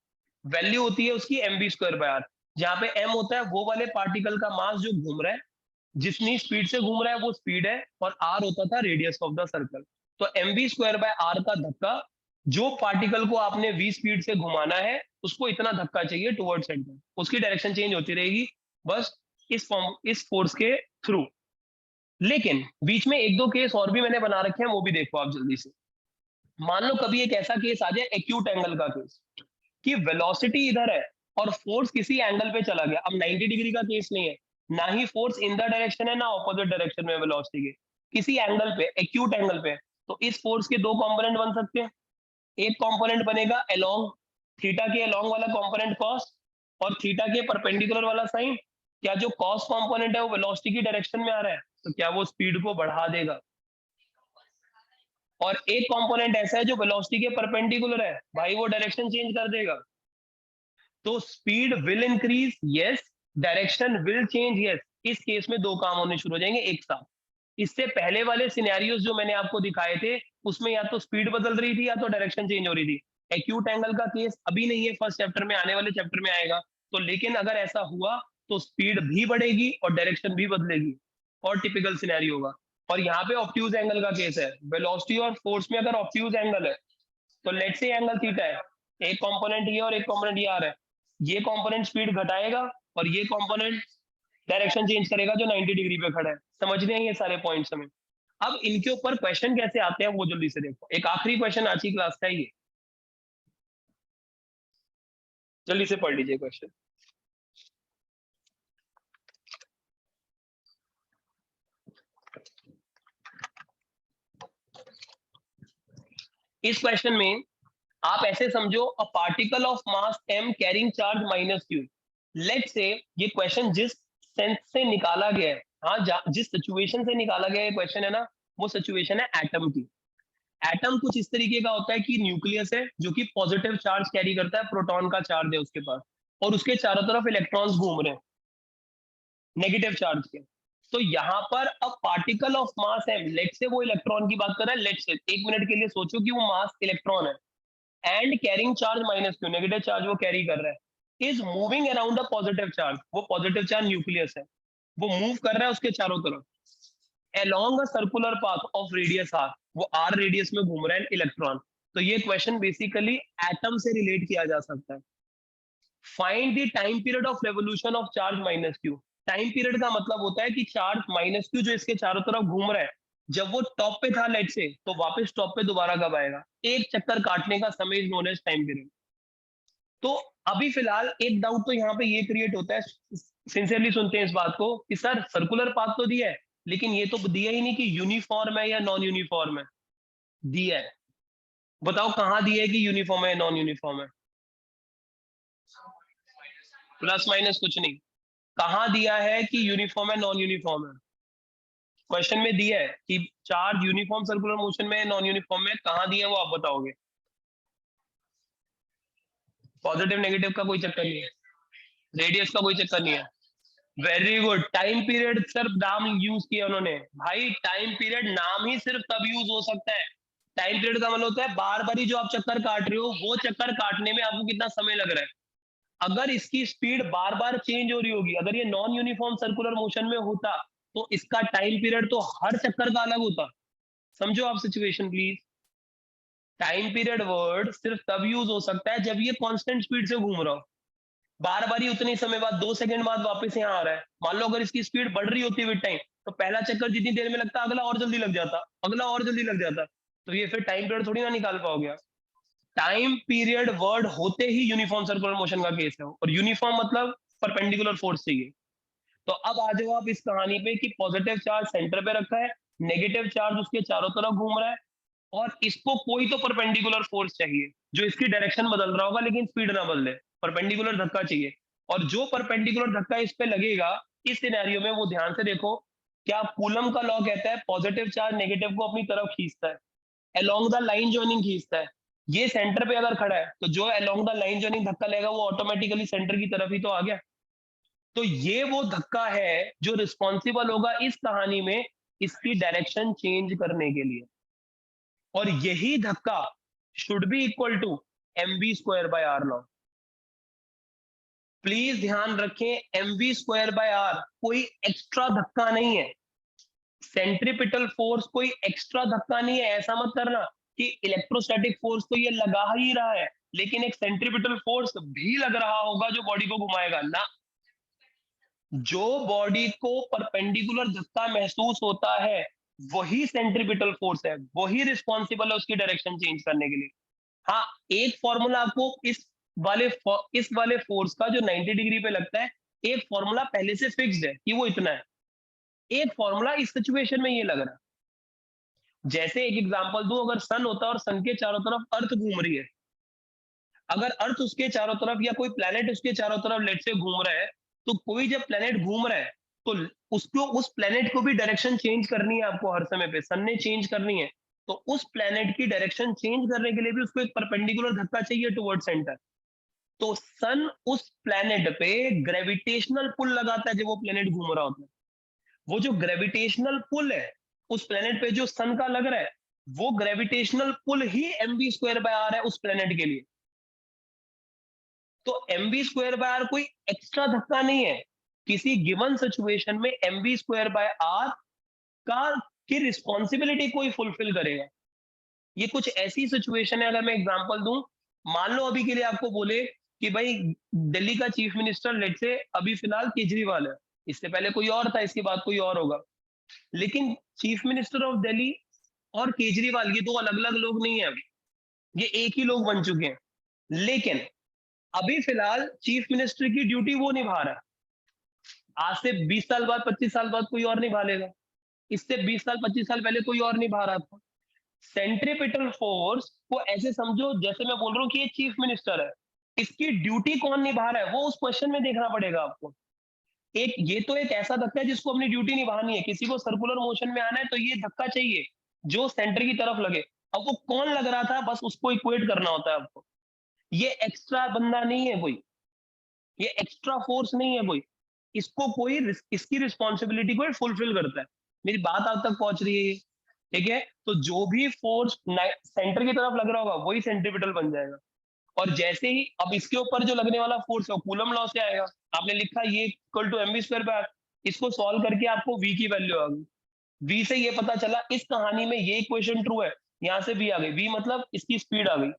वैल्यू होती है उसकी mv²/r, जहां पे m होता है वो वाले पार्टिकल का मास जो घूम रहा है, जितनी स्पीड से घूम रहा है वो स्पीड है, और r होता था रेडियस ऑफ द सर्कल। तो mv²/r का धक्का, जो पार्टिकल को आपने v स्पीड से घुमाना है उसको इतना धक्का चाहिए टुवर्ड सेंटर, उसकी डायरेक्शन चेंज होती रहेगी बस इस फोर्स के थ्रू। लेकिन बीच में एक दो केस और भी मैंने बना रखे हैं, वो भी देखो आप जल्दी से। मान लो कभी एक ऐसा केस आ जाए एक्यूट एंगल का केस, कि वेलोसिटी इधर है और फोर्स किसी एंगल पे चला गया। अब 90 डिग्री का केस नहीं है, ना ही फोर्स इन द डायरेक्शन है ना ऑपोजिट डायरेक्शन में वेलोसिटी के, किसी एंगल पे एक्यूट एंगल पे। तो इस फोर्स के दो कंपोनेंट बन सकते हैं। एक कंपोनेंट बनेगा अलोंग, थीटा के अलोंग वाला कंपोनेंट कॉस, और थीटा के परपेंडिकुलर वाला साइन। क्या जो कॉस कंपोनेंट है वो वेलोसिटी की डायरेक्शन में आ रहा है तो क्या वो स्पीड को बढ़ा देगा। और एक कंपोनेंट ऐसा है जो वेलोसिटी के परपेंडिकुलर है, भाई वो डायरेक्शन चेंज कर देगा। तो speed will increase, yes, direction will change, yes. इस केस में दो काम होने शुरू हो जाएंगे एक साथ। इससे पहले वाले सिनेरियोस जो मैंने आपको दिखाए थे, उसमें या तो स्पीड बदल रही थी या तो डायरेक्शन चेंज हो रही थी। एक्यूट एंगल का केस अभी नहीं है, फर्स्ट चैप्टर में, आने वाले चैप्टर में आएगा। तो लेकिन अगर ऐसा हुआ तो स्पीड भी बढ़ेगी और डायरेक्शन भी बदलेगी, और टिपिकल सिनेरियो होगा। और यहाँ पे ऑब्ट्यूज एंगल का केस है। वेलोसिटी और फोर्स में अगर ऑब्ट्यूज एंगल है, तो लेट्स से एंगल थीटा है, एक कंपोनेंट ये और एक कंपोनेंट ये आ रहा है, ये कंपोनेंट स्पीड घटाएगा और ये कंपोनेंट डायरेक्शन चेंज करेगा जो 90 डिग्री पे खड़ा है। समझ रहे हैं ये सारे पॉइंट्स हमें? अब इनके ऊपर क्वेश्चन कैसे आते हैं वो जल्दी से देखो। एक आखिरी क्वेश्चन आज की क्लास का ही है, जल्दी से पढ़ लीजिए क्वेश्चन। इस क्वेश्चन में आप ऐसे समझो, a particle of mass m carrying charge minus q। Let's say ये क्वेश्चन जिस सेंस से निकाला गया है, हाँ, जिस सिचुएशन से निकाला गया है क्वेश्चन है ना, वो सिचुएशन है एटम की। एटम कुछ इस तरीके का होता है कि न्यूक्लियस है जो कि पॉजिटिव चार्ज कैरी करता है, प्रोटॉन का चार्ज है उसके पास, और उसके चारों तरफ इलेक्ट्रॉन्स घूम रहे हैं नेगेटिव चार्ज के। तो यहाँ पर अब पार्टिकल ऑफ मास है, लेट से वो इलेक्ट्रॉन की बात कर रहा है, लेट से एक मिनट के लिए सोचो कि वो मास इलेक्ट्रॉन है and carrying charge minus Q, negative charge वो कैरी कर रहा है, is moving around the positive charge. वो पॉजिटिव चार्ज न्यूक्लियस है, वो मूव कर रहा है उसके चारों तरफ along a circular path of radius r, वो r रेडियस में घूम रहा है इलेक्ट्रॉन। तो ये क्वेश्चन बेसिकली एटम से रिलेट किया जा सकता है। Find the time period of revolution of charge minus Q. Time period का मतलब होता है कि चार्ज माइनस क्यू जो इसके चारों तरफ घूम रहा है, जब वो टॉप पे था लेट से, तो वापस टॉप पे दोबारा कब आएगा, एक चक्कर काटने का समय is known as time period. तो अभी फिलहाल एक डाउट तो यहाँ पे ये क्रिएट होता है, सिंसियरली सुनते हैं इस बात को, कि सर सर्कुलर पाथ तो दिया है, लेकिन ये तो दिया ही नहीं कि यूनिफॉर्म है या नॉन यूनिफॉर्म है। दिया है, बताओ कहाँ दिया है कि यूनिफॉर्म है या नॉन यूनिफॉर्म है? प्लस माइनस कुछ नहीं, कहाँ दिया है कि यूनिफॉर्म है नॉन यूनिफॉर्म है? क्वेश्चन में दिया है कि चार्ज यूनिफॉर्म सर्कुलर मोशन में नॉन यूनिफॉर्म में, कहाँ दिया है वो आप बताओगे। पॉजिटिव नेगेटिव का कोई चक्कर नहीं है, रेडियस का कोई चक्कर नहीं है। वेरी गुड, टाइम पीरियड सिर्फ नाम यूज किया उन्होंने। भाई टाइम पीरियड नाम ही सिर्फ तब यूज हो सकता है, टाइम पीरियड का मतलब होता है बार बार ही जो आप चक्कर काट रहे हो, वो चक्कर काटने में आपको कितना समय लग रहा है। अगर इसकी स्पीड बार बार चेंज हो रही होगी, अगर ये नॉन यूनिफॉर्म सर्कुलर मोशन में होता, तो इसका टाइम पीरियड तो हर चक्कर का अलग होता। समझो आप situation please. Time period word सिर्फ तब यूज हो सकता है जब ये कांस्टेंट स्पीड से घूम रहा हो, बार बार ही उतने समय बाद 2 सेकंड बाद वापस यहाँ आ रहा है। मान लो अगर इसकी स्पीड बढ़ रही होती विद टाइम, तो पहला चक्कर जितनी देर में लगता, अगला और जल्दी लग जाता, अगला और जल्दी लग जाता। तो ये फिर टाइम पीरियड थोड़ी ना निकाल पाओगे। टाइम पीरियड वर्ड होते ही यूनिफॉर्म सर्कुलर मोशन का केस है, और यूनिफॉर्म मतलब परपेंडिकुलर फोर्स चाहिए। तो अब आ जाओ आप इस कहानी पे कि पॉजिटिव चार्ज सेंटर पे रखा है, नेगेटिव चार्ज उसके चारों तरफ घूम रहा है, और इसको कोई तो परपेंडिकुलर फोर्स चाहिए जो इसकी डायरेक्शन बदल रहा होगा लेकिन स्पीड ना बदले, परपेंडिकुलर धक्का चाहिए। और जो परपेंडिकुलर धक्का इस पे लगेगा, इस सिनेरियो में वो ध्यान से देखो, क्या कूलम का लॉ कहता है पॉजिटिव चार्ज नेगेटिव को अपनी तरफ खींचता है, अलोंग द लाइन जॉइनिंग खींचता है। ये सेंटर पे अगर खड़ा है तो जो अलोंग द लाइन जॉइनिंग धक्का लेगा वो ऑटोमेटिकली सेंटर की तरफ ही तो आ गया। तो ये वो धक्का है जो रिस्पॉन्सिबल होगा इस कहानी में इसकी डायरेक्शन चेंज करने के लिए, और यही धक्का should be equal to mv² लॉ। प्लीज ध्यान रखें, mv²r कोई एक्स्ट्रा धक्का नहीं है, सेंट्रीपिटल फोर्स कोई एक्स्ट्रा धक्का नहीं है। ऐसा मत करना कि इलेक्ट्रोस्टैटिक फोर्स तो ये लगा ही रहा है, लेकिन एक सेंट्रीपिटल फोर्स भी लग रहा होगा जो बॉडी को घुमाएगा ना। जो बॉडी को परपेंडिकुलर धक्का महसूस होता है वही सेंट्रीपिटल फोर्स है, वही रिस्पॉन्सिबल है उसकी डायरेक्शन चेंज करने के लिए। हाँ, एक फॉर्मूला आपको इस वाले फोर्स का जो 90 डिग्री पे लगता है, एक फॉर्मूला पहले से फिक्स्ड है कि वो इतना है। एक फॉर्मूला इस सिचुएशन में ये लग रहा है, जैसे एक एग्जांपल दूं, अगर सन होता है और सन के चारों तरफ अर्थ घूम रही है, अगर अर्थ उसके चारों तरफ या कोई प्लेनेट उसके चारों तरफ लेट से घूम रहा है, तो कोई जब प्लेनेट घूम रहा है तो उसको, उस प्लेनेट को भी डायरेक्शन चेंज करनी है आपको हर समय पे, सन ने चेंज करनी है। तो उस प्लेनेट की डायरेक्शन चेंज करने के लिए भी उसको एक परपेंडिकुलर धक्का चाहिए टुवर्ड सेंटर। तो सन उस प्लेनेट पे ग्रेविटेशनल पुल लगाता है जब वो प्लेनेट घूम रहा होता है। वो जो ग्रेविटेशनल पुल है उस प्लेनेट पे जो सन का लग रहा है, वो ग्रेविटेशनल पुल ही mv² r है उस प्लेनेट के लिए। तो mv²r कोई एक्स्ट्रा धक्का नहीं है। किसी गिवन सिचुएशन में mv²r का की रिस्पॉन्सिबिलिटी कोई फुलफिल करेगा। ये कुछ ऐसी सिचुएशन है, अगर मैं एग्जांपल दूं, मान लो अभी के लिए आपको बोले कि भाई दिल्ली का चीफ मिनिस्टर लेट से अभी फिलहाल केजरीवाल है, इससे पहले कोई और था, इसके बाद कोई और होगा, लेकिन चीफ मिनिस्टर ऑफ दिल्ली और केजरीवाल ये दो अलग अलग लोग नहीं है, ये एक ही लोग बन चुके हैं। लेकिन अभी फिलहाल चीफ मिनिस्टर की ड्यूटी वो निभा रहा है, आज से 20 साल बाद 25 साल बाद कोई और निभा लेगा, इससे 20 साल 25 साल पहले कोई और निभा रहा था। सेंट्रीपिटल फोर्स को ऐसे समझो जैसे मैं बोल रहा हूँ कि ये चीफ मिनिस्टर है, इसकी ड्यूटी कौन निभा रहा है वो उस क्वेश्चन में देखना पड़ेगा आपको। एक ये तो एक ऐसा धक्का है जिसको अपनी ड्यूटी निभानी है, किसी को सर्कुलर मोशन में आना है तो ये धक्का चाहिए जो सेंटर की तरफ लगे। अब वो कौन लग रहा था बस उसको इक्वेट करना होता है आपको। ये एक्स्ट्रा बंदा नहीं है कोई, ये एक्स्ट्रा फोर्स नहीं है कोई, इसको कोई इसकी रिस्पॉन्सिबिलिटी को फुलफिल करता है। मेरी बात आप तक पहुंच रही है ये? ठीक है, तो जो भी फोर्स सेंटर की तरफ लग रहा होगा वही सेंट्रीपिटल बन जाएगा। और जैसे ही अब इसके ऊपर जो लगने वाला फोर्स है कूलम लॉ से आएगा। आपने लिखा ये इक्वल टू mv²r, इसको सॉल्व करके आपको v की वैल्यू आ गई। v से ये पता चला इस कहानी में ये इक्वेशन ट्रू है, यहां से v आ गई, v मतलब इसकी स्पीड आ गई।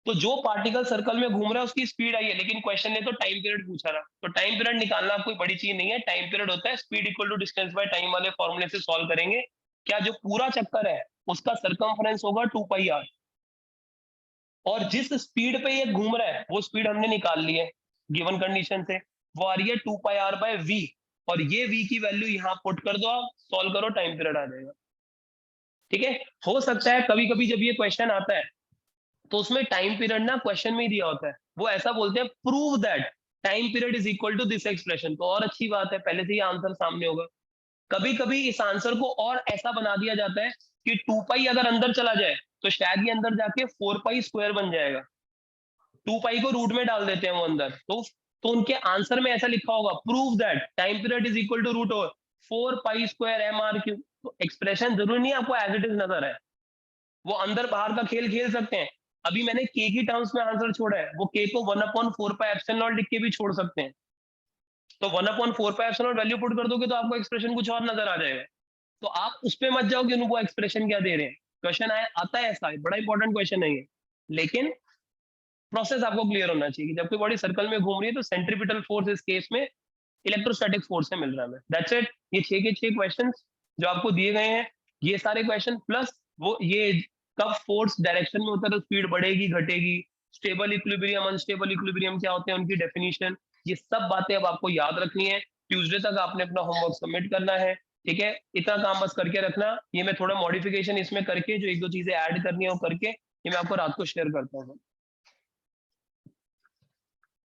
तो जो पार्टिकल सर्कल में घूम रहा है उसकी स्पीड आई है, लेकिन क्वेश्चन ने तो टाइम पीरियड पूछा ना, तो टाइम पीरियड निकालना कोई बड़ी चीज नहीं है। टाइम पीरियड होता है speed equal to distance by time वाले फॉर्मूले से सॉल्व करेंगे। क्या जो पूरा चक्कर है उसका सर्कमफ्रेंस होगा 2πr, और जिस स्पीड पे ये घूम रहा है वो स्पीड हमने निकाल ली है गिवन कंडीशन से, वो आ रही है 2πr/v, और ये v की वैल्यू यहाँ पुट कर दो, आप सॉल्व करो, टाइम पीरियड आ जाएगा। ठीक है, हो सकता है कभी कभी जब ये क्वेश्चन आता है तो उसमें टाइम पीरियड ना क्वेश्चन में ही दिया होता है, वो ऐसा बोलते हैं prove that time period is equal to this expression, तो और अच्छी बात है, पहले से ही आंसर सामने होगा। कभी कभी इस आंसर को और ऐसा बना दिया जाता है कि 2π अगर अंदर चला जाए तो शायद ये अंदर जाके 4π² बन जाएगा। 2π को रूट में डाल देते हैं वो अंदर, तो उनके आंसर में ऐसा लिखा होगा prove that time period is equal to root over 4π² mr3। तो एक्सप्रेशन जरूरी नहीं आपको एज इट इज नजर है, वो अंदर बाहर का खेल खेल सकते हैं। अभी मैंने के की टर्म्स में आंसर छोड़ा है, वो के को 1/4πε0 लिख के भी छोड़ सकते हैं। तो 1/4πε0 वैल्यू पुट कर दोगे तो आपको एक्सप्रेशन कुछ और नजर आ जाएगा। तो आप उस पे मत जाओ कि उनको एक्सप्रेशन क्या दे रहे हैं, क्वेश्चन आया आता है ऐसा है, बड़ा इंपॉर्टेंट क्वेश्चन नहीं है, लेकिन प्रोसेस आपको क्लियर होना चाहिए। जब कोई बॉडी सर्कल में घूम रही है तो सेंट्रीपिटल फोर्स इस केस में इलेक्ट्रोस्टैटिक फोर्स से मिल रहा है हमें। दैट्स इट, ये 6 के 6 क्वेश्चंस जो आपको दिए गए हैं, ये सारे क्वेश्चन प्लस वो ये कब फोर्स डायरेक्शन में होता है तो स्पीड बढ़ेगी घटेगी, स्टेबल इक्विलिब्रियम अनस्टेबल इक्विलिब्रियम क्या होते हैं उनकी डेफिनेशन, ये सब बातें अब आपको याद रखनी है। ट्यूसडे तक आपने अपना होमवर्क सबमिट करना है। ठीक है, इतना काम बस करके रखना। ये मैं थोड़ा मॉडिफिकेशन इसमें करके जो एक दो चीजें ऐड करनी है वो करके ये मैं आपको रात को शेयर करता हूँ।